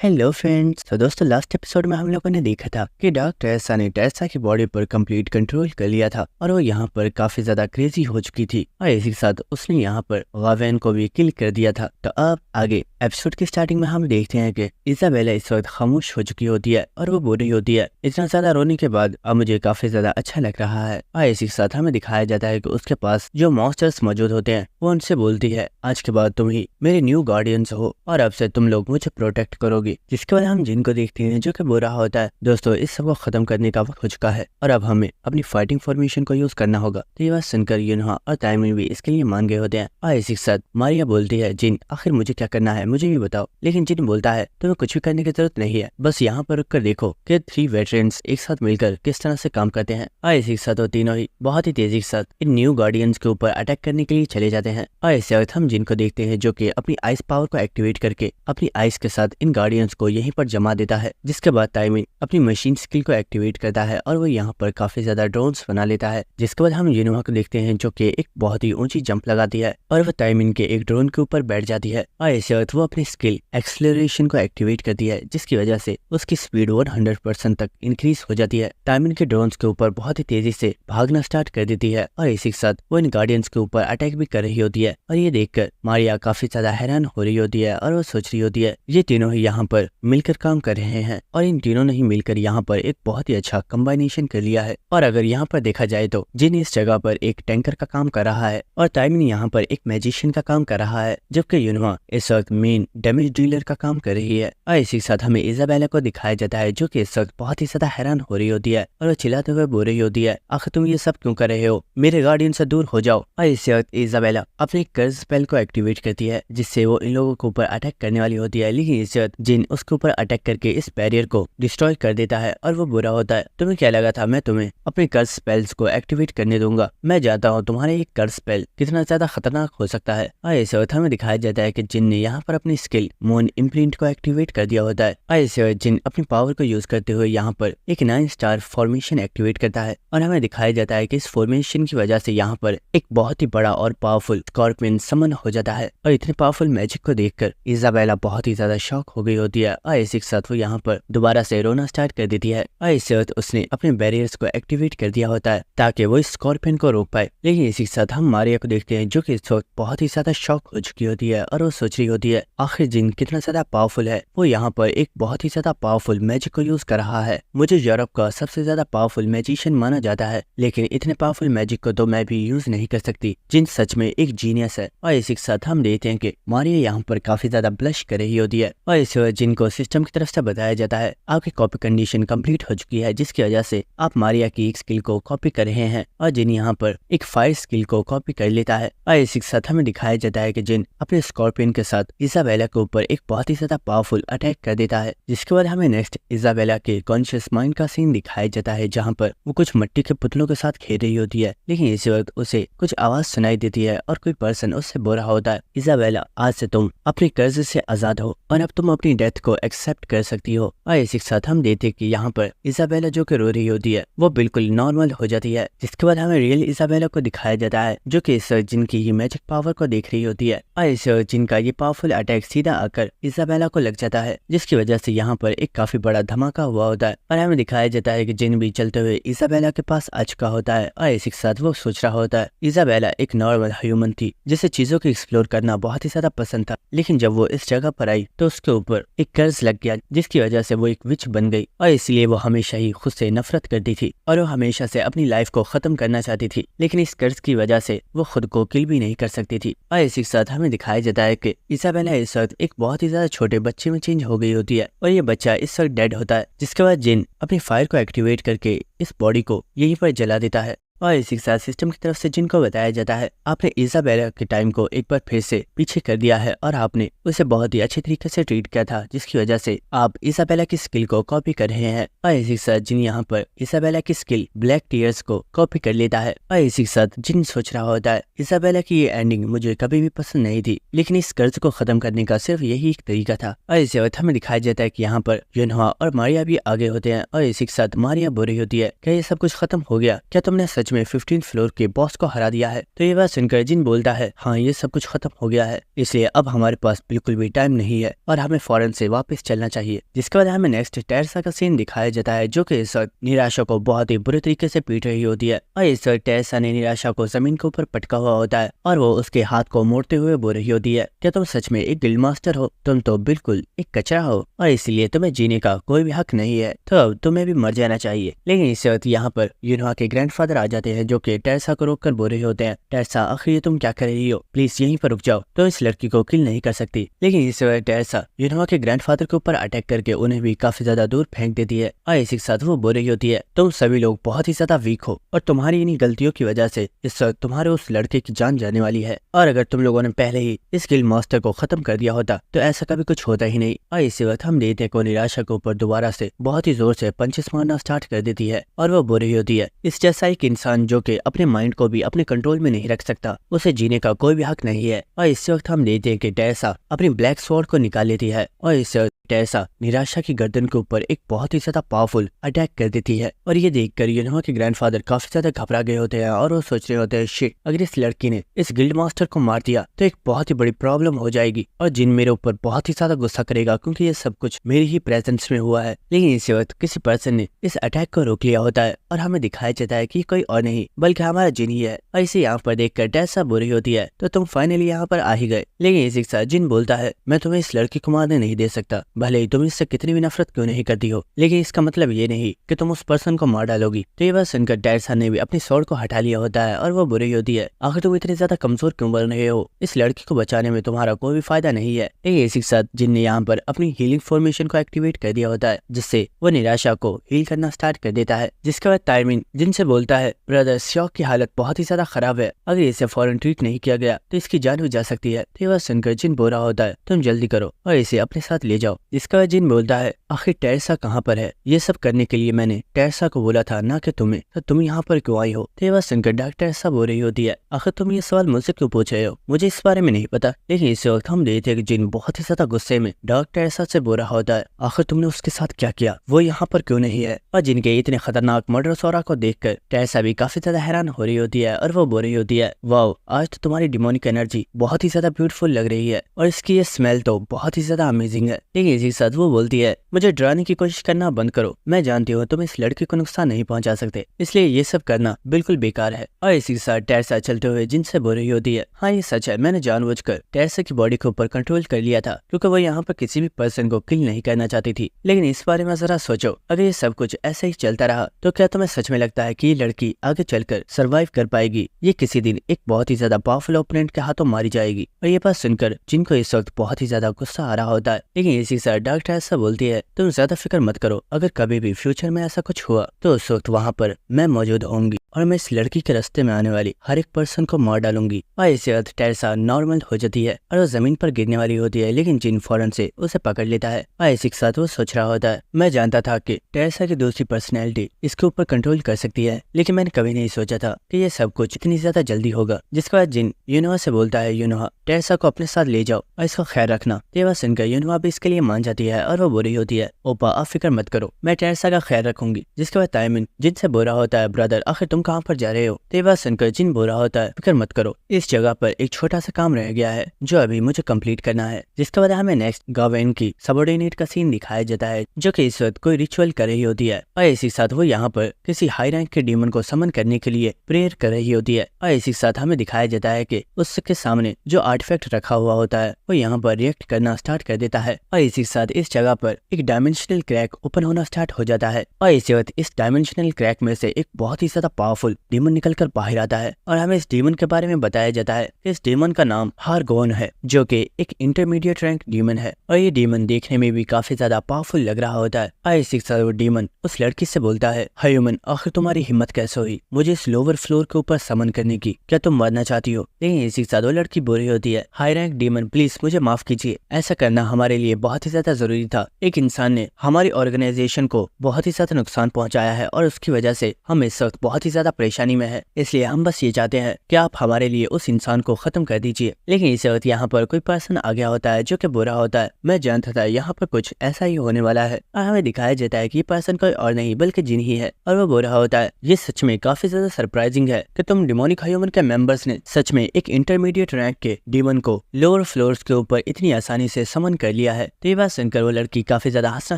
Hello friends. तो दोस्तों last episode में हम लोगों ने देखा था कि डॉक्टर एसा ने टेसा की बॉडी पर कंप्लीट कंट्रोल कर लिया था और वो यहाँ पर काफी ज्यादा क्रेजी हो चुकी थी और इसी के साथ उसने यहाँ पर गावेन को भी किल कर दिया था। तो अब आगे एपिसोड की स्टार्टिंग में हम देखते हैं कि इजाबेला इस वक्त खामोश हो चुकी होती है और वो बोल रही होती है, इतना ज्यादा रोने के बाद अब मुझे काफी ज्यादा अच्छा लग रहा है। और इसी के साथ हमें दिखाया जाता है कि उसके पास जो मॉन्स्टर्स मौजूद होते हैं वो उनसे बोलती है, आज के बाद तुम ही मेरे न्यू गार्डियंस हो और अब से तुम लोग मुझे प्रोटेक्ट करोगे। जिसके बाद हम जिन को देखते हैं जो कि बोल रहा होता है, दोस्तों इस सब को खत्म करने का वक्त हो चुका है और अब हमें अपनी फाइटिंग फॉर्मेशन को यूज करना होगा। तो ये बात सुनकर यूनहा और ताइमिन भी इसके लिए मान गए होते हैं। और इसी के साथ मारिया बोलती है, जिन आखिर मुझे क्या करना है मुझे भी बताओ। लेकिन जिन बोलता है, तुम्हें कुछ भी करने की जरूरत नहीं है, बस यहाँ पर रुककर देखो कि 3 वेटरन्स एक साथ मिलकर किस तरह से काम करते हैं। और इसी के साथ वो तीनों ही बहुत ही तेजी के साथ इन न्यू गार्डियंस के ऊपर अटैक करने के लिए चले जाते हैं। और इसी वक्त हम जिनको देखते हैं जो कि अपनी आइस पावर को एक्टिवेट करके अपनी आइस के साथ इन गार्डियंस को यहीं पर जमा देता है। जिसके बाद ताइमिन अपनी मशीन स्किल को एक्टिवेट करता है और वो यहाँ पर काफी ज्यादा ड्रोन्स बना लेता है। जिसके बाद हम यूनोहा को देखते हैं जो कि एक बहुत ही ऊंची जंप लगाती है और वो ताइमिन के एक ड्रोन के ऊपर बैठ जाती है। और इसी वक्त वो अपनी स्किल एक्सेलरेशन को एक्टिवेट करती है, जिसकी वजह से उसकी स्पीड 100% तक इंक्रीज हो जाती है। ताइमिन के ड्रोन्स के ऊपर बहुत ही तेजी से भागना स्टार्ट कर देती है और इसी के साथ वो इन गार्डियंस के ऊपर अटैक भी कर रही होती है। और ये देखकर मारिया काफी ज्यादा हैरान हो रही होती है और वो सोच रही होती है, ये तीनों ही यहाँ पर मिलकर काम कर रहे हैं और इन तीनों ने ही मिलकर यहाँ पर एक बहुत ही अच्छा कॉम्बिनेशन कर लिया है। और अगर यहाँ पर देखा जाए तो जिन इस जगह पर एक टैंकर का काम कर रहा है और ताइमिन यहाँ पर एक मैजिशियन का काम कर रहा है, जबकि यूनहा इस वक्त मेन डैमेज डीलर का काम कर रही है। और इसी के साथ हमें इजाबेला को दिखाया जाता है जो कि इस वक्त बहुत ही ज्यादा हैरान हो रही होती है और वो चिल्लाते हुए बोल रही होती है, आखिर तुम ये सब क्यों कर रहे हो, मेरे गार्डियन से दूर हो जाओ। और इसी वक्त इजाबेला अपने कर्ज स्पेल को एक्टिवेट करती है जिससे वो इन लोगों के ऊपर अटैक करने वाली होती है। लेकिन इस वक्त जिन उसके ऊपर अटैक करके इस बैरियर को डिस्ट्रॉय कर देता है और वो बुरा होता है, तुम्हें क्या लगा था मैं तुम्हें अपने कर्ज स्पेल्स को एक्टिवेट करने दूंगा, मैं जानता हूँ तुम्हारे एक कर्ज स्पेल कितना ज्यादा खतरनाक हो सकता है। और इस वक्त हमें दिखाया जाता है कि जिन ने यहाँ पर अपनी स्किल मून इम्प्रिंट को एक्टिवेट कर दिया होता है। और इस वक्त जिन अपनी पावर को यूज करते हुए यहाँ पर एक 9 स्टार फॉर्मेशन एक्टिवेट करता है और हमें दिखाया जाता है कि इस फॉर्मेशन की वजह से यहाँ पर एक बहुत ही बड़ा और पावरफुल स्कॉर्पियन समन हो जाता है। और इतने पावरफुल मैजिक को देखकर इजाबेला बहुत ही ज्यादा शॉक हो गई होती है और इसी के साथ वो यहाँ पर दोबारा से रोना स्टार्ट कर देती है। और इस वक्त उसने अपने बैरियर्स को एक्टिवेट कर दिया होता है ताकि वो इस स्कॉर्पियन को रोक पाए। लेकिन इसी के साथ हम मारिया को देखते हैं जो कि इस वक्त बहुत ही ज्यादा शॉक हो चुकी होती है और वो सोच रही होती है, आखिर जिन कितना ज्यादा पावरफुल है, वो यहाँ पर एक बहुत ही ज्यादा पावरफुल मैजिक को यूज कर रहा है। मुझे यूरोप का सबसे ज्यादा पावरफुल मैजिशियन माना जाता है, लेकिन इतने पावरफुल मैजिक को तो मैं भी यूज नहीं कर सकती। जिन सच में एक जीनियस है। और इसी के साथ हम देखते हैं कि मारिया यहाँ पर काफी ज्यादा ब्लश कर रही होती है और इस वक्त जिन को सिस्टम की तरफ से बताया जाता है, आपकी कॉपी कंडीशन कंप्लीट हो चुकी है, जिसकी वजह से आप मारिया की एक स्किल को कॉपी कर रहे हैं। और जिन यहाँ पर एक फायर स्किल को कॉपी कर लेता है। और इसी के साथ हमें दिखाया जाता है कि जिन अपने स्कॉर्पियन के साथ इजाबेला के ऊपर एक बहुत ही ज्यादा पावरफुल अटैक कर देता है। जिसके बाद हमें नेक्स्ट इजाबेला के कॉन्शियस माइंड का सीन दिखाया जाता है जहाँ पर वो कुछ मिट्टी के पुतलों के साथ खेल रही होती है। लेकिन इसी वक्त उसे कुछ आवाज सुनाई देती है और कोई पर्सन उससे बोल रहा होता है, इजाबेला आज से तुम अपने कर्ज से आजाद हो और अब तुम अपनी डेथ को एक्सेप्ट कर सकती हो। और इसी के साथ हम देखते हैं कि यहाँ पर इजाबेला जो कि रो रही होती है वो बिल्कुल नॉर्मल हो जाती है। जिसके बाद हमें रियल इजाबेला को दिखाया जाता है जो कि इस वक्त जिनकी ये मैजिक पावर को देख रही होती है और इस वक्त जिनका ये पावरफुल अटैक सीधा आकर इजाबेला को लग जाता है, जिसकी वजह से यहाँ पर एक काफी बड़ा धमाका हुआ होता है। और हमें दिखाया जाता है कि जिन भी चलते हुए इजाबेला के पास आ चुका होता है और इसी के साथ वो सोच रहा होता है, इजाबेला एक नॉर्मल ह्यूमन थी जिसे चीजों को एक्सप्लोर करना बहुत ही ज्यादा पसंद था, लेकिन जब वो इस जगह पर आई तो उसके ऊपर एक कर्ज लग गया जिसकी वजह से वो एक विच बन गई और इसलिए वो हमेशा ही खुद से नफरत करती थी और वो हमेशा से अपनी लाइफ को खत्म करना चाहती थी। लेकिन इस कर्ज की वजह से वो खुद को किल भी नहीं कर सकती थी। और इसी के साथ हमें दिखाया जाता है कि इजाबेला इस वक्त एक बहुत ही ज्यादा छोटे बच्चे में चेंज हो गई होती है और ये बच्चा इस वक्त डेड होता है। जिसके बाद जिन अपनी फायर को एक्टिवेट करके इस बॉडी को यहीं पर जला देता है। और इसी के साथ सिस्टम की तरफ से जिनको बताया जाता है, आपने इजाबेला के टाइम को एक बार फिर से पीछे कर दिया है और आपने उसे बहुत ही अच्छे तरीके से ट्रीट किया था, जिसकी वजह से आप इजाबेला की स्किल को कॉपी कर रहे हैं। और इसी के साथ जिन यहाँ पर इजाबेला की स्किल ब्लैक टीयर्स को कॉपी कर लेता है। और इसी के साथ जिन सोच रहा होता है, इजाबेला की ये एंडिंग मुझे कभी भी पसंद नहीं थी, लेकिन इस कर्ज को खत्म करने का सिर्फ यही एक तरीका था। और इसी वक्त हमें दिखाया जाता है कि यहाँ पर यूनहा और मारिया भी आगे होते हैं और इसी के साथ मारिया बोल रही होती है, क्या ये सब कुछ खत्म हो गया, क्या तुमने सच में 15 फ्लोर के बॉस को हरा दिया है। तो ये बात सुनकर जिन बोलता है, हाँ ये सब कुछ खत्म हो गया है, इसलिए अब हमारे पास बिल्कुल भी टाइम नहीं है और हमें फौरन से वापस चलना चाहिए। जिसके बाद हमें नेक्स्ट टेरेसा का सीन दिखाया जाता है, जो कि इस वक्त निराशा को बहुत ही बुरे तरीके से पीट रही होती है। और इस वक्त टेरेसा ने निराशा को जमीन के ऊपर पटका हुआ होता है और वो उसके हाथ को मोड़ते हुए बोल रही होती है, क्या तुम सच में एक गिल्ड मास्टर हो? तुम तो बिल्कुल एक कचरा हो और इसलिए तुम्हें जीने का कोई भी हक नहीं है, तो अब तुम्हें भी मर जाना चाहिए। लेकिन इस वक्त यहाँ पर यूनोहा के ग्रैंडफादर आ जाते हैं, जो कि टेरेसा को रोककर बोल रहे होते हैं, टेरेसा आखिर तुम क्या कर रही हो? प्लीज यहीं पर रुक जाओ, तो इस लड़की को किल नहीं कर सकती। लेकिन इस वक्त टेरेसा यूनोहा के ग्रैंडफादर के ऊपर अटैक करके उन्हें भी काफी ज्यादा दूर फेंक देती है और इसी के साथ वो बोल रही होती है, तुम सभी लोग बहुत ही ज्यादा वीक हो और तुम्हारी इन्हीं गलतियों की वजह से इस वक्त तुम्हारे उस लड़के की जान जाने वाली है। और अगर तुम लोगों ने पहले ही इस गिल्ड मास्टर को खत्म कर दिया होता तो ऐसा कभी कुछ होता ही नहीं। और इसी वक्त हम देखते को निराशा के ऊपर दोबारा से बहुत ही जोर से पंचेस मारना स्टार्ट कर देती है और वो बोल रही होती है, इस जैसा एक इंसान जो कि अपने माइंड को भी अपने कंट्रोल में नहीं रख सकता, उसे जीने का कोई भी हक नहीं है। और इस वक्त हम देखते हैं कि टेरेसा अपनी ब्लैक स्वॉर्ड को निकाल लेती है और इस वक्त टेरेसा निराशा की गर्दन के ऊपर एक बहुत ही ज्यादा पावरफुल अटैक कर देती है। और ये देखकर यूनोहा के ग्रैंडफादर काफी ज्यादा घबरा गए होते हैं और वो सोच रहे होते हैं, शिट, अगर इस लड़की ने इस गिल्ड मास्टर को मार दिया तो एक बहुत ही बड़ी प्रॉब्लम हो जाएगी और जिन मेरे ऊपर बहुत ही ज्यादा गुस्सा करेगा, क्योंकि ये सब कुछ मेरी ही प्रेजेंस में हुआ है। लेकिन इसी वक्त किसी पर्सन ने इस अटैक को रोक लिया होता है और हमें दिखाया जाता है कि कोई और नहीं बल्कि हमारा जिन ही है। और इसे यहाँ पर देखकर टेरेसा बोल रही होती है, तो तुम फाइनली यहाँ पर आ ही गए। लेकिन इसी के साथ जिन बोलता है, मैं तुम्हें इस लड़की को मारने नहीं दे सकता, भले ही तुम इससे कितनी भी नफरत क्यों नहीं करती हो, लेकिन इसका मतलब ये नहीं कि तुम उस पर्सन को मार डालोगी। तो ये बात सुनकर टेरेसा ने भी अपनी स्वॉर्ड को हटा लिया होता है और वो बुरी होती है, आखिर तुम इतनी ज्यादा कमजोर क्यों बन रहे हो? इस लड़की को बचाने में तुम्हारा कोई भी फायदा नहीं है। लेकिन इसी के साथ जिन ने यहाँ पर अपनी हीलिंग फॉर्मेशन को एक्टिवेट कर दिया होता है, जिससे वो निराशा को हील करना स्टार्ट कर देता है। जिसके बाद तायमिन जिनसे बोलता है, ब्रदर श्योक की हालत बहुत ही ज्यादा खराब है, अगर इसे फौरन ट्रीट नहीं किया गया तो इसकी जान भी जा सकती है। तो ये बात सुनकर जिन बोल रहा होता है, तुम जल्दी करो और इसे अपने साथ ले जाओ। जिसका बाद जिन बोलता है, आखिर टेरेसा कहाँ पर है? ये सब करने के लिए मैंने टेरेसा को बोला था ना कि तुम्हें, तो तुम यहाँ पर क्यों आई हो? तो ये बात सुनकर डॉक्टर टेरेसा बोल रही होती है, आखिर तुम ये सवाल मुझसे क्यों पूछ रहे हो? मुझे इस बारे में नहीं पता। लेकिन इस वक्त हम देखते हैं कि जिन बहुत ही ज्यादा गुस्से में डॉक्टर टेरेसा से बोल रहा होता है, आखिर तुमने उसके साथ क्या किया? वो यहाँ पर क्यों नहीं है? और जिनके इतने खतरनाक मर्डर सौरा को देखकर टेरेसा भी काफी ज्यादा हैरान हो रही होती है और वो बोल रही होती है, वाओ, आज तो तुम्हारी डिमोनिक एनर्जी बहुत ही ज्यादा ब्यूटीफुल लग रही है और इसकी ये स्मेल तो बहुत ही ज्यादा अमेजिंग है। लेकिन इसी के साथ वो बोलती है, मुझे डराने की कोशिश करना बंद करो, मैं जानती हूँ तुम इस लड़की को नुकसान नहीं पहुंचा सकते, इसलिए ये सब करना बिल्कुल बेकार है। और इसी के साथ टेरेसा चलते हुए जिनसे बोल रही होती है, हाँ ये सच है, मैंने जानबूझकर टेरेसा की बॉडी के ऊपर कंट्रोल कर लिया था क्योंकि वो यहाँ पर किसी भी पर्सन को किल नहीं करना चाहती थी। लेकिन इस बारे में जरा सोचो, अगर ये सब कुछ ऐसे ही चलता रहा तो क्या तुम्हें सच में लगता है कि ये लड़की आगे चलकर सर्वाइव कर पाएगी? ये किसी दिन एक बहुत ही ज्यादा पावरफुल ओपोनेंट के हाथों मारी जाएगी। और ये बात सुनकर जिनको इस वक्त बहुत ही ज्यादा गुस्सा आ रहा होता है। लेकिन इसी के साथ डॉक्टर ऐसा बोलती है, तुम ज्यादा फिक्र मत करो, अगर कभी भी फ्यूचर में ऐसा कुछ हुआ तो उस वक्त वहाँ पर मैं मौजूद होंगी और मैं इस लड़की के रास्ते में आने वाली हर एक पर्सन को मार डालूंगी। और इसी वक्त टेरेसा नॉर्मल हो जाती है और वो जमीन पर गिरने वाली होती है, लेकिन जिन फौरन से उसे पकड़ लेता है। और इसी के साथ वो सोच रहा होता है, मैं जानता था कि टेरेसा की दूसरी पर्सनैलिटी इसके ऊपर कंट्रोल कर सकती है, लेकिन मैंने कभी नहीं सोचा था कि ये सब कुछ इतनी ज्यादा जल्दी होगा। जिसके बाद जिन यूनोहा से बोलता है, यूनोहा टेरेसा को अपने साथ ले जाओ और इसका ख्याल रखना। ये बात सुनकर यूनोहा भी इसके लिए मान जाती है और वो बोल रही होती है, ओपा आप फिक्र मत करो, मैं टेरेसा का ख्याल रखूंगी। जिसके बाद तायमिन जिनसे बोल रहा होता है, ब्रदर आखिर तुम कहाँ पर जा रहे हो? तो ये बात सुनकर जिन बोल रहा होता है, फिक्र मत करो, इस जगह पर एक छोटा सा काम रह गया है जो अभी मुझे कंप्लीट करना है। जिसके बाद हमें नेक्स्ट गावेन की सबऑर्डिनेट का सीन दिखाया जाता है, जो कि इस वक्त कोई रिचुअल कर रही होती है और इसी के साथ वो यहाँ पर किसी हाई रैंक के डीमन को समन करने के लिए प्रेयर कर रही होती है। और इसी के साथ हमें दिखाया जाता है कि उसके सामने जो आर्टिफैक्ट रखा हुआ होता है वो यहाँ पर रिएक्ट करना स्टार्ट कर देता है। और इसी के साथ इस जगह पर एक डायमेंशनल क्रैक ओपन होना स्टार्ट हो जाता है और इसी वक्त इस डायमेंशनल क्रैक में से एक बहुत ही ज्यादा पावरफुल डीमन निकलकर बाहर आता है। और हमें इस डीमन के बारे में बताया जाता है कि इस डीमन का नाम हारगोन है, जो कि एक इंटरमीडिएट रैंक डीमन है और ये डीमन देखने में भी काफी ज्यादा पावरफुल लग रहा होता है। और इसी के साथ वो डीमन उस लड़की से बोलता है, हाय ह्यूमन, आखिर तुम्हारी हिम्मत कैसे हुई मुझे इस लोअर फ्लोर के ऊपर समन करने की? क्या तुम मरना चाहती हो? लेकिन इसी के साथ वो लड़की बोल रही होती है, हाई रैंक डीमन प्लीज मुझे माफ कीजिए, ऐसा करना हमारे लिए बहुत ही ज्यादा जरूरी था। एक इंसान ने हमारी ऑर्गेनाइजेशन को बहुत ही ज्यादा नुकसान पहुंचाया है और उसकी वजह से हम इस वक्त बहुत ही ज्यादा ज्यादा परेशानी में है, इसलिए हम बस ये चाहते हैं कि आप हमारे लिए उस इंसान को खत्म कर दीजिए। लेकिन इस वक्त यहाँ पर कोई पर्सन आ गया होता है जो कि बुरा होता है। मैं जानता था यहाँ पर कुछ ऐसा ही होने वाला है और हमें दिखाया जाता है कि ये पर्सन कोई और नहीं बल्कि जिन ही है और वो बुरा होता है। ये सच में काफी ज्यादा सरप्राइजिंग है कि तुम डिमोनिक ह्यूमन के मेंबर्स ने सच में एक इंटरमीडिएट रैंक के डीमन को लोअर फ्लोर्स के ऊपर इतनी आसानी से समन कर लिया है। तो ये बात सुनकर वो लड़की काफी ज्यादा हंसना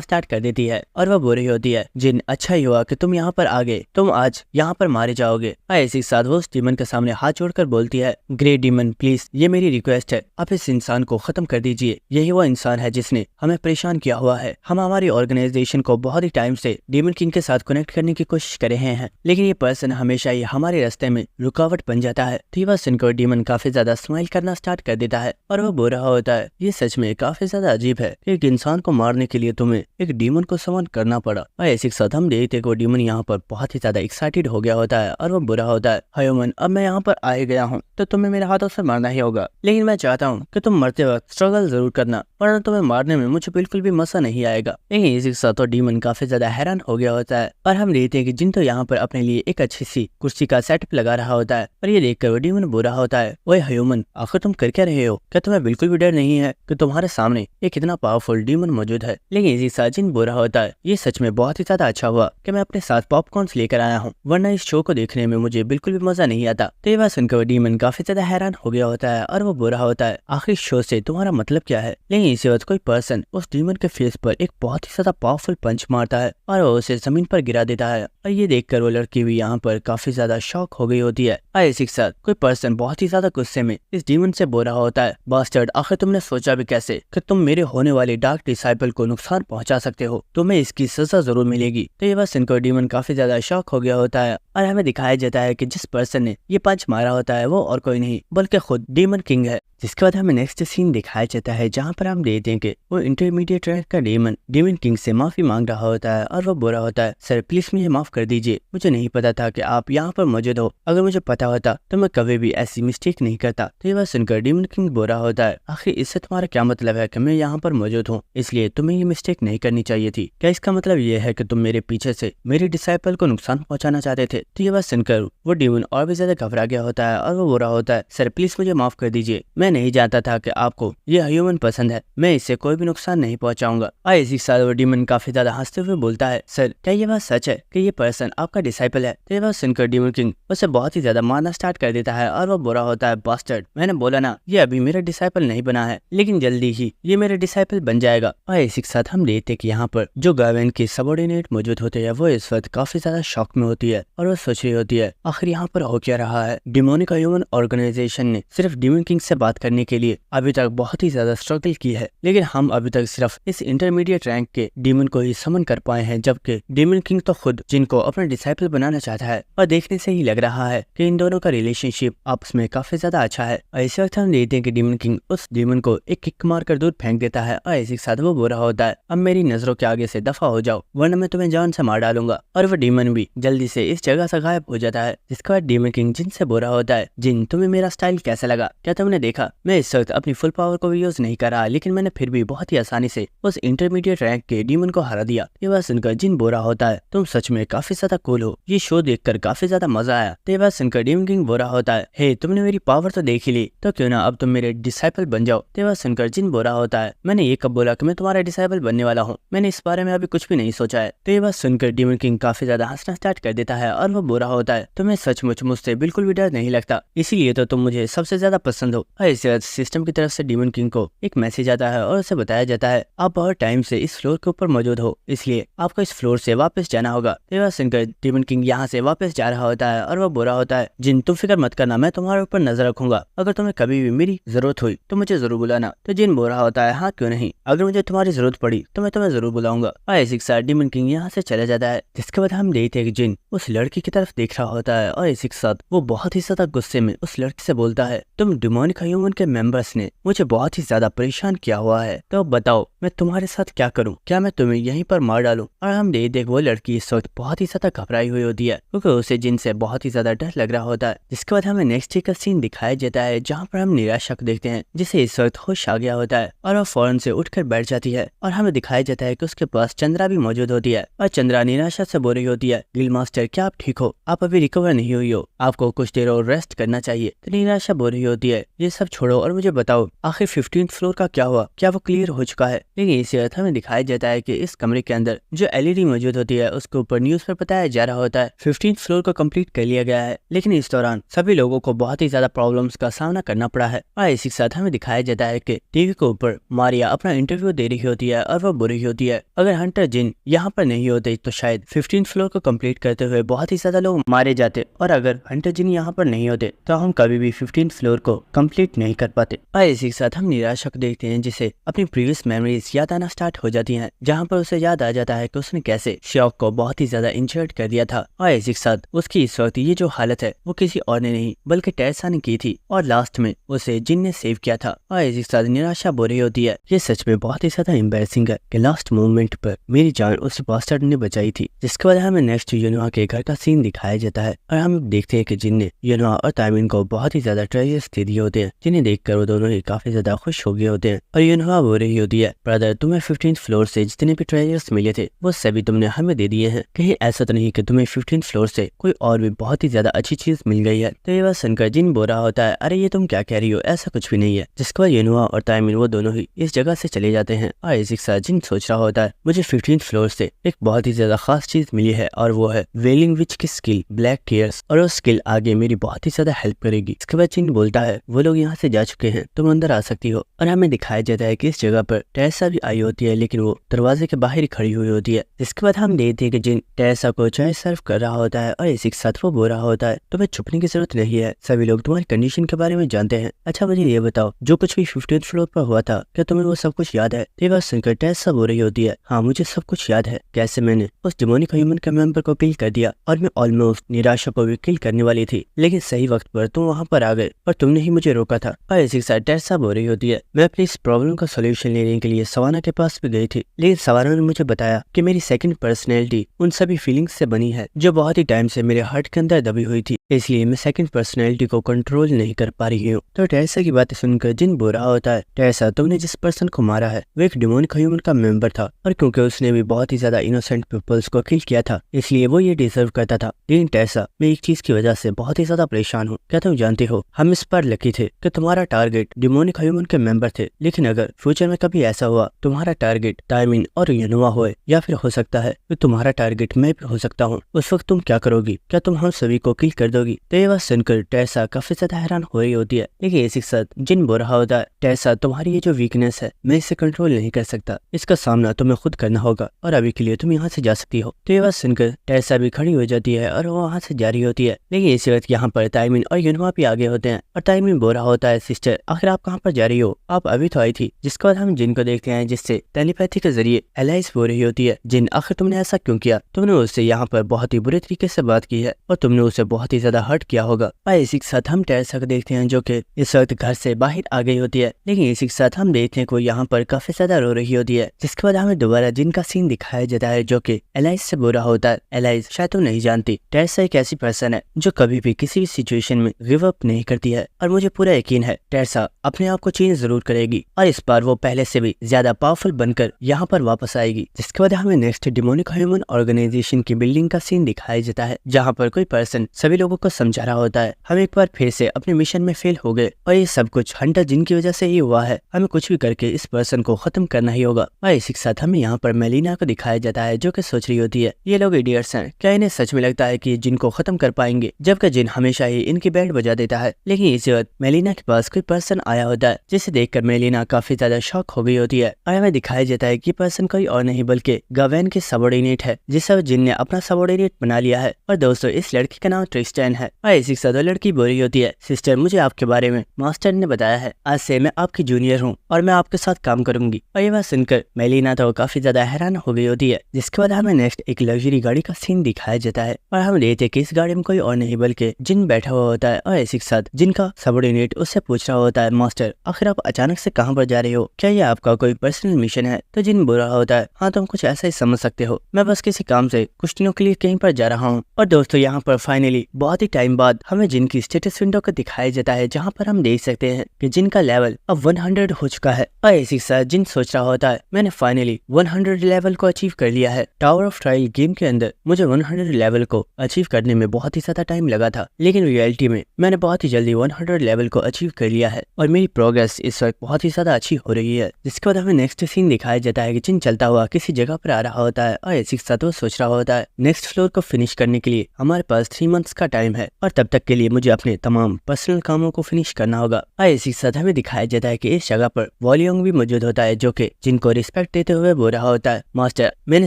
स्टार्ट कर देती है और वो बुरी होती है। जिन अच्छा ही हुआ कि तुम यहाँ पर आ गए, तुम आज यहाँ पर मारे जाओगे। इसी साथ वो उस डीमन के सामने हाथ जोड़कर बोलती है, ग्रेट डीमन प्लीज, ये मेरी रिक्वेस्ट है, आप इस इंसान को खत्म कर दीजिए। यही वो इंसान है जिसने हमें परेशान किया हुआ है। हम हमारी ऑर्गेनाइजेशन को बहुत ही टाइम से डीमन किंग के साथ कनेक्ट करने की कोशिश कर रहे हैं, लेकिन ये पर्सन हमेशा ही हमारे रास्ते में रुकावट बन जाता है। तो ये बात सुनकर डीमन काफी ज्यादा स्माइल करना स्टार्ट कर देता है और वो बुरा होता है। ये सच में काफी ज्यादा अजीब है कि एक इंसान को मारने के लिए तुम्हें एक डीमन को समन करना पड़ा। और इसी के साथ हम देखते वो डीमन यहाँ पर बहुत ही ज्यादा एक्साइटेड हो गया होता है और वो बुरा होता है, ह्यूमन अब मैं यहाँ पर आ ही गया हूँ तो तुम्हें मेरे हाथों से मारना ही होगा, लेकिन मैं चाहता हूँ कि तुम मरते वक्त स्ट्रगल जरूर करना, वरना तुम्हें मारने में मुझे बिल्कुल भी मजा नहीं आएगा। लेकिन इसी के साथ तो डीमन काफी ज्यादा हैरान हो गया होता है और हम देखते हैं कि जिन तो यहाँ पर अपने लिए एक अच्छी सी कुर्सी का सेटअप लगा रहा होता है और ये देखकर वो डीमन बुरा होता है, ओए ह्यूमन आखिर तुम कर क्या रहे हो? क्या तुम्हें बिल्कुल भी डर नहीं है कि तुम्हारे सामने एक इतना पावरफुल डीमन मौजूद है? लेकिन इसी साथ जिन बुरा होता है, ये सच में बहुत ही ज्यादा अच्छा हुआ कि मैं अपने साथ पॉपकॉर्न्स लेकर आया हूँ, वरना इस शो को देखने में मुझे बिल्कुल भी मजा नहीं आता। तो ये बात सुनकर डीमन काफी ज्यादा हैरान हो गया होता है और वो बुरा होता है, आखिर शो से तुम्हारा मतलब क्या है? लेकिन इसी वक्त कोई पर्सन उस डीमन के फेस पर एक बहुत ही ज्यादा पावरफुल पंच मारता है और वो उसे जमीन पर गिरा देता है और ये देखकर वो लड़की भी यहाँ पर काफी ज्यादा शॉक हो गई होती है। इसी के साथ कोई पर्सन बहुत ही ज्यादा गुस्से में इस डीमन से बुरा होता है, बास्टर्ड आखिर तुमने सोचा भी कैसे कि तुम मेरे होने वाले डार्क डिसाइपल को नुकसान पहुंचा सकते हो? तुम्हें इसकी सजा जरूर मिलेगी। तो ये बात सुनकर डीमन काफी ज्यादा शॉक हो गया होता है और हमें दिखाया जाता है कि जिस पर्सन ने ये पंच मारा होता है वो और कोई नहीं बल्कि खुद डीमन किंग है। जिसके बाद हमें नेक्स्ट सीन दिखाया जाता है जहाँ पर हम देखते हैं कि वो इंटरमीडिएट रैंक का डीमन किंग से माफी मांग रहा होता है और वो बुरा होता है, सर प्लीज मुझे माफ कर दीजिए, मुझे नहीं पता था कि आप यहाँ पर मौजूद हो, अगर मुझे पता होता तो मैं कभी भी ऐसी मिस्टेक नहीं करता। तो ये बात सुनकर डीमन किंग बुरा होता है, आखिर इससे तुम्हारा क्या मतलब है कि मैं यहाँ पर मौजूद हूँ, इसलिए तुम्हें ये मिस्टेक नहीं करनी चाहिए थी? क्या इसका मतलब ये है कि तुम मेरे पीछे से मेरे डिसाइपल को नुकसान पहुंचाना चाहते थे? तो ये बात सुनकर वो डीमन और भी ज्यादा घबरा गया होता है और वो बुरा होता है, सर प्लीज मुझे माफ कर दीजिए, मैं नहीं जानता था कि आपको ये ह्यूमन पसंद है, मैं इससे कोई भी नुकसान नहीं पहुंचाऊंगा। इसी साल वो डीमन काफी ज्यादा हंसते हुए बोलता है, सर क्या ये बात सच है कि ये पर्सन आपका डिसाइपल है? तो ये बात सुनकर डीमन किंग उसे बहुत ही ज्यादा मारना स्टार्ट कर देता है और वो बुरा होता है, बास्टर्ड मैंने बोला ना ये अभी मेरा डिसाइपल नहीं बना है, लेकिन जल्दी ही ये मेरा डिसाइपल बन जाएगा। और इसी के साथ हम देखते हैं कि यहाँ पर जो गावेन के सबऑर्डिनेट मौजूद होते हैं वो इस वक्त काफी ज्यादा शॉक में होती है और वो सोच रही होती है आखिर यहाँ पर हो क्या रहा है। डिमोनिक ह्यूमन ऑर्गेनाइजेशन ने सिर्फ डीमन किंग से बात करने के लिए अभी तक बहुत ही ज्यादा स्ट्रगल की है, लेकिन हम अभी तक सिर्फ इस इंटरमीडिएट रैंक के डीमन को ही समन कर पाए हैं, जबकि डीमन किंग तो खुद जिनको अपना डिसाइपल बनाना चाहता है और देखने से ही लग रहा है कि इन दोनों का रिलेशनशिप आपस में काफी ज्यादा अच्छा है। और इसी वक्त हम देखते हैं कि डीमन किंग उस डीमन को एक किक मार कर दूर फेंक देता है और इसी के साथ वो बुरा होता है, अब मेरी नजरों के आगे से दफा हो जाओ वरना मैं तुम्हें जान से मार डालूंगा। और वो डीमन भी जल्दी से इस जगह से गायब हो जाता है। जिसके बाद डीमन किंग जिन से बुरा होता है, जिन तुम्हें मेरा स्टाइल कैसा लगा? क्या तुमने देखा मैं इस वक्त अपनी फुल पावर को भी यूज नहीं कर रहा, लेकिन मैंने फिर भी बहुत ही आसानी से उस इंटरमीडिएट रैंक के डीमन को हरा दिया। ये बात सुनकर जिन बुरा होता है, तुम सच में काफी ज्यादा कूल हो, ये शो देखकर काफी ज्यादा मजा आया। तो ये बात सुनकर डीमन किंग बुरा होता है, हे तुमने मेरी पावर तो देख ही ली, तो क्यों ना अब तुम मेरे डिसाइपल बन जाओ। तो ये बात सुनकर जिन बुरा होता है, मैंने ये कब बोला कि मैं तुम्हारा डिसाइपल बनने वाला हूँ, मैंने इस बारे में अभी कुछ भी नहीं सोचा है। तो ये बात सुनकर डीमन किंग काफी ज्यादा हंसना स्टार्ट कर देता है और वो बुरा होता है, तुम्हें सचमुच मुझसे बिल्कुल भी डर नहीं लगता, इसीलिए तो तुम मुझे सबसे ज्यादा पसंद हो। और इसी वक्त सिस्टम की तरफ से डीमन किंग को एक मैसेज आता है और उसे बताया जाता है आप बहुत टाइम से इस फ्लोर के ऊपर मौजूद हो, इसलिए आपको इस फ्लोर से वापस जाना होगा। तो यह सुनकर डीमन किंग यहाँ से वापस जा रहा होता है और वो बुरा होता है, जिन तुम फिक्र मत करना, मैं तुम्हारे ऊपर नजर रखूंगा, अगर तुम्हें कभी भी मेरी जरूरत हुई तो मुझे जरूर बुलाना। तो जिन बुरा होता है, हाँ क्यों नहीं, अगर मुझे तुम्हारी जरूरत पड़ी तो मैं तुम्हें जरूर बुलाऊंगा। और इसी के साथ डीमन किंग यहाँ से चला जाता है। जिसके बाद हम देखते हैं कि जिन उस लड़की की तरफ देख रहा होता है और इसी के साथ वो बहुत ही ज्यादा गुस्से में उस लड़की से बोलता है, तुम डिमोनिक ह्यूमन के मेंबर्स ने मुझे बहुत ही ज्यादा परेशान किया हुआ है, तो बताओ मैं तुम्हारे साथ क्या करूं? क्या मैं तुम्हें यहीं पर मार डालूं? और हम देख वो लड़की इस वक्त बहुत ही ज्यादा घबराई हुई होती है क्योंकि उसे जिन से बहुत ही ज्यादा डर लग रहा होता है। जिसके बाद हमें नेक्स्ट डे का सीन दिखाया जाता है जहाँ पर हम निराशा को देखते हैं जिसे इस वक्त होश आ गया होता है और वह फौरन से उठकर बैठ जाती है और हमें दिखाया जाता है कि उसके पास चंद्रा भी मौजूद होती है और चंद्रा निराशा से बोल रही होती है, गिल्ड मास्टर क्या आप ठीक हो? आप अभी रिकवर नहीं हुई हो, आपको कुछ देर और रेस्ट करना चाहिए। तो निराशा बोल रही होती है, ये सब छोड़ो और मुझे बताओ आखिर 15th फ्लोर का क्या हुआ, क्या वो क्लियर हो चुका है? लेकिन इसी वक्त हमें दिखाया जाता है कि इस कमरे के अंदर जो एलईडी मौजूद होती है उसके ऊपर न्यूज पर बताया जा रहा होता है 15th फ्लोर को कंप्लीट कर लिया गया है। लेकिन इस दौरान सभी लोगों को बहुत ही ज्यादा प्रॉब्लम्स का सामना करना पड़ा है और इसी के साथ हमें दिखाया जाता है कि टीवी के ऊपर मारिया अपना इंटरव्यू दे रही होती है और वो बोल रही होती है, अगर हंटर जिन यहाँ पर नहीं होते तो शायद 15th फ्लोर को कंप्लीट करते हुए बहुत ही ज्यादा लोग मारे जाते और अगर हंटर जिन यहाँ पर नहीं होते तो हम कभी भी 15th फ्लोर को कंप्लीट नहीं कर पाते। और इसी के साथ हम निराशा को देखते हैं जिसे अपनी प्रीवियस मेमोरीज याद आना स्टार्ट हो जाती हैं जहाँ पर उसे याद आ जाता है कि उसने कैसे शॉक को बहुत ही ज्यादा इंजर्ड कर दिया था और इसी के साथ उसकी इस वक्त ये जो हालत है वो किसी और ने नहीं बल्कि टेरेसा ने की थी और लास्ट में उसे जिन ने सेव किया था। और इसी के साथ निराशा बोल रही होती है, ये सच में बहुत ही ज्यादा एम्बैरेसिंग है कि लास्ट मोमेंट पर मेरी जान उस बास्टर्ड ने बचाई थी। जिसके बाद हमें नेक्स्ट यूनोहा के घर का सीन दिखाया जाता है और हम देखते हैं कि जिन ने यूनोहा और तामिन को बहुत ही ज्यादा ट्रेजर्स दे दिए होते हैं जिन्हें देखकर वो दोनों ही काफी ज्यादा खुश हो गए होते हैं। और यूनोहा बोल रही होती है, ब्रदर तुम्हें 15th फ्लोर से जितने भी ट्रेजर्स मिले थे वो सभी तुमने हमें दे दिए हैं, कहीं ऐसा तो नहीं कि तुम्हें 15th फ्लोर से कोई और भी बहुत ही ज्यादा अच्छी चीज मिल गई है? तो ये बात सुनकर जिन बोल रहा होता है, अरे ये तुम क्या कह रही हो, ऐसा कुछ भी नहीं है। जिसके बाद यूनोहा और तामिन वो दोनों ही इस जगह से चले जाते हैं और इसी के साथ जिन सोच रहा होता है, मुझे 15th फ्लोर से एक बहुत ही ज्यादा खास चीज मिली है और वो है वेलिंग विच की स्किल ब्लैक टीयर्स और वो स्किल आगे मेरी बहुत ही ज्यादा हेल्प करेगी। इसके बाद जिन बोलता है, वो लोग यहाँ से जा चुके हैं, तुम अंदर आ सकती हो। और हमें दिखाया जाता है कि इस जगह पर टेरेसा भी आई होती है लेकिन वो दरवाजे के बाहर ही खड़ी हुई होती है। जिसके बाद हम देखते हैं कि जिन टेरेसा को चाय सर्व कर रहा होता है और इसी के साथ वो बोल रहा होता है, तुम्हें छुपने की जरूरत नहीं है, सभी लोग तुम्हारी कंडीशन के बारे में जानते हैं। अच्छा मुझे ये बताओ, जो कुछ भी 15th फ्लोर पर हुआ था क्या तुम्हें वो सब कुछ याद है? ये बात सुनकर टेरेसा बोल रही होती है, हाँ मुझे सब कुछ याद है, कैसे मैंने उस डिमोनिक ह्यूमन के मेंबर को किल कर दिया और मैं ऑलमोस्ट निराशा को भी किल करने वाली थी, लेकिन सही वक्त पर तुम वहाँ पर आ गए और तुमने ही मुझे रोका था। और इसी के साथ टेरेसा बोल रही होती है, मैं अपनी इस प्रॉब्लम का सोल्यूशन लेने के लिए सवाना के पास भी गई थी, लेकिन सवाना ने मुझे बताया कि मेरी सेकंड पर्सनैलिटी उन सभी फीलिंग्स से बनी है जो बहुत ही टाइम से मेरे हार्ट के अंदर दबी हुई थी, इसलिए मैं सेकंड पर्सनैलिटी को कंट्रोल नहीं कर पा रही हूँ। तो टेरेसा की बातें सुनकर जिन बोल रहा होता है, टेरेसा तुमने जिस पर्सन को मारा है वो एक डिमोनिक ह्यूमन का मेंबर था और क्योंकि उसने भी बहुत ही ज्यादा इनोसेंट पीपल्स को किल किया था इसलिए वो ये डिजर्व करता था। लेकिन टेरेसा मैं एक चीज की वजह से बहुत ही ज्यादा परेशान हूँ, क्या तुम जानते हो हम इस पर लकी थे कि तुम्हारा टारगेट डिमोनिक ह्यूमन के मेंबर थे, लेकिन अगर फ्यूचर में कभी ऐसा हुआ तुम्हारा टारगेट तामिन और यूनोहा होए या फिर हो सकता है कि तुम्हारा टारगेट मैं भी हो सकता हूँ, उस वक्त तुम क्या करोगी? क्या तुम हम सभी को किल कर दोगी? तो ये बात सुनकर टेरेसा काफी ज्यादा हैरान हो रही होती है। लेकिन इसी के साथ जिन बोल रहा होता है, टेरेसा तुम्हारी ये जो वीकनेस है मैं इसे कंट्रोल नहीं कर सकता, इसका सामना तुम्हें खुद करना होगा और अभी के लिए तुम यहाँ से जा सकती हो। तो ये बात सुनकर टेरेसा भी खड़ी हो जाती है और वो वहाँ से जा रही होती है। लेकिन इसी वक्त यहाँ पर तामिन और यूनोहा भी आगे होते हैं और तामिन बोल रहा होता है, सिस्टर आखिर आप कहाँ पर जा रही हो, आप अभी तो आई थी। जिसके बाद हम जिन को देखते हैं जिससे टेलीपैथी के जरिए एलाइज हो रही होती है, जिन आखिर तुमने ऐसा क्यों किया? तुमने उससे यहाँ पर बहुत ही बुरे तरीके से बात की है और तुमने उसे बहुत ही ज्यादा हर्ट किया होगा। और इसी के साथ हम टेरेसा को देखते हैं जो कि इस वक्त घर से बाहर आ गई होती है। लेकिन इसी के साथ हम देखते हैं कि वो यहाँ पर काफी ज्यादा रो रही होती है। जिसके बाद हमें दोबारा जिन का सीन दिखाया जाता है जो कि एलाइज से बोल रहा होता है, एलाइज शायद तुम नहीं जानती, टेरेसा एक ऐसी पर्सन है जो कभी भी किसी भी सिचुएशन में गिव अप नहीं करती है और मुझे पूरा यकीन है टेरेसा अपने आप को चेंज जरूर करेगी और इस बार वो पहले से भी ज्यादा पावरफुल बनकर यहाँ पर वापस आएगी। जिसके बाद हमें नेक्स्ट डिमोनिक ह्यूमन ऑर्गेनाइजेशन की बिल्डिंग का सीन दिखाया जाता है जहाँ पर कोई पर्सन सभी लोगों को समझा रहा होता है, हम एक बार फिर से अपने मिशन में फेल हो गए और ये सब कुछ हंटर जिन की वजह से ही हुआ है, हमें कुछ भी करके इस पर्सन को खत्म करना ही होगा। और इसी के साथ हमें यहाँ पर मेलिना को दिखाया जाता है जो कि सोच रही होती है, ये लोग इडियट्स हैं, क्या इन्हें सच में लगता है कि जिन को खत्म कर पाएंगे, जबकि जिन हमेशा ही इनकी बैंड बजा देता है। लेकिन इसी वक्त मेलिना के पास कोई पर्सन आया होता है जिसे देखकर मेलिना काफी ज्यादा शॉक हो गई होती है और हमें दिखाया जाता है कि पर्सन कोई और नहीं बल्कि गावेन के सबऑर्डिनेट है जिसे जिन ने अपना सबऑर्डिनेट बना लिया है। और दोस्तों इस लड़की का नाम ट्रिस्टन फैन है। और इसी के साथ वो लड़की बोल रही होती है, सिस्टर मुझे आपके बारे में मास्टर ने बताया है, आज से मैं आपकी जूनियर हूँ और मैं आपके साथ काम करूंगी। और ये बात सुनकर मेलिना तो काफी ज्यादा हैरान हो गई होती है। जिसके बाद हमें नेक्स्ट एक लग्जरी गाड़ी का सीन दिखाया जाता है और हम देखते हैं कि इस गाड़ी में कोई और नहीं बल्कि जिन बैठा हुआ होता है। और इसी के साथ जिनका सबऑर्डिनेट उससे पूछ रहा होता है, मास्टर आखिर आप अचानक से कहाँ पर जा रहे हो, क्या ये आपका कोई पर्सनल मिशन है? तो जिन बोल रहा होता है, हाँ तुम कुछ ऐसा ही समझ सकते हो, मैं बस किसी काम से कुछ दिनों के लिए कहीं पर जा रहा हूँ। और दोस्तों यहाँ पर फाइनली बहुत ही टाइम बाद हमें जिन की स्टेटस विंडो को दिखाया जाता है, जहाँ पर हम देख सकते हैं कि जिन का लेवल अब 100 हो चुका है। और इसी के साथ जिन सोच रहा होता है, मैंने फाइनली 100 लेवल को अचीव कर लिया है। टावर ऑफ ट्रायल गेम के अंदर मुझे 100 लेवल को अचीव करने में बहुत ही ज्यादा टाइम लगा था, लेकिन रियलिटी में मैंने बहुत ही जल्दी 100 लेवल को अचीव कर लिया है और मेरी प्रोग्रेस इस वक्त बहुत ही ज्यादा अच्छी हो रही है। जिसके बाद हमें नेक्स्ट सीन दिखाया जाता है कि जिन चलता हुआ किसी जगह पर आ रहा होता है और इसी के साथ वो सोच रहा होता है, नेक्स्ट फ्लोर को फिनिश करने के लिए हमारे पास 3 मंथ्स का टाइम है और तब तक के लिए मुझे अपने तमाम पर्सनल कामों को फिनिश करना होगा। और इसी के साथ हमें दिखाया जाता है कि इस जगह पर वॉलियोंग भी मौजूद होता है, जो कि जिनको रिस्पेक्ट देते हुए बोल रहा होता है, मास्टर मैंने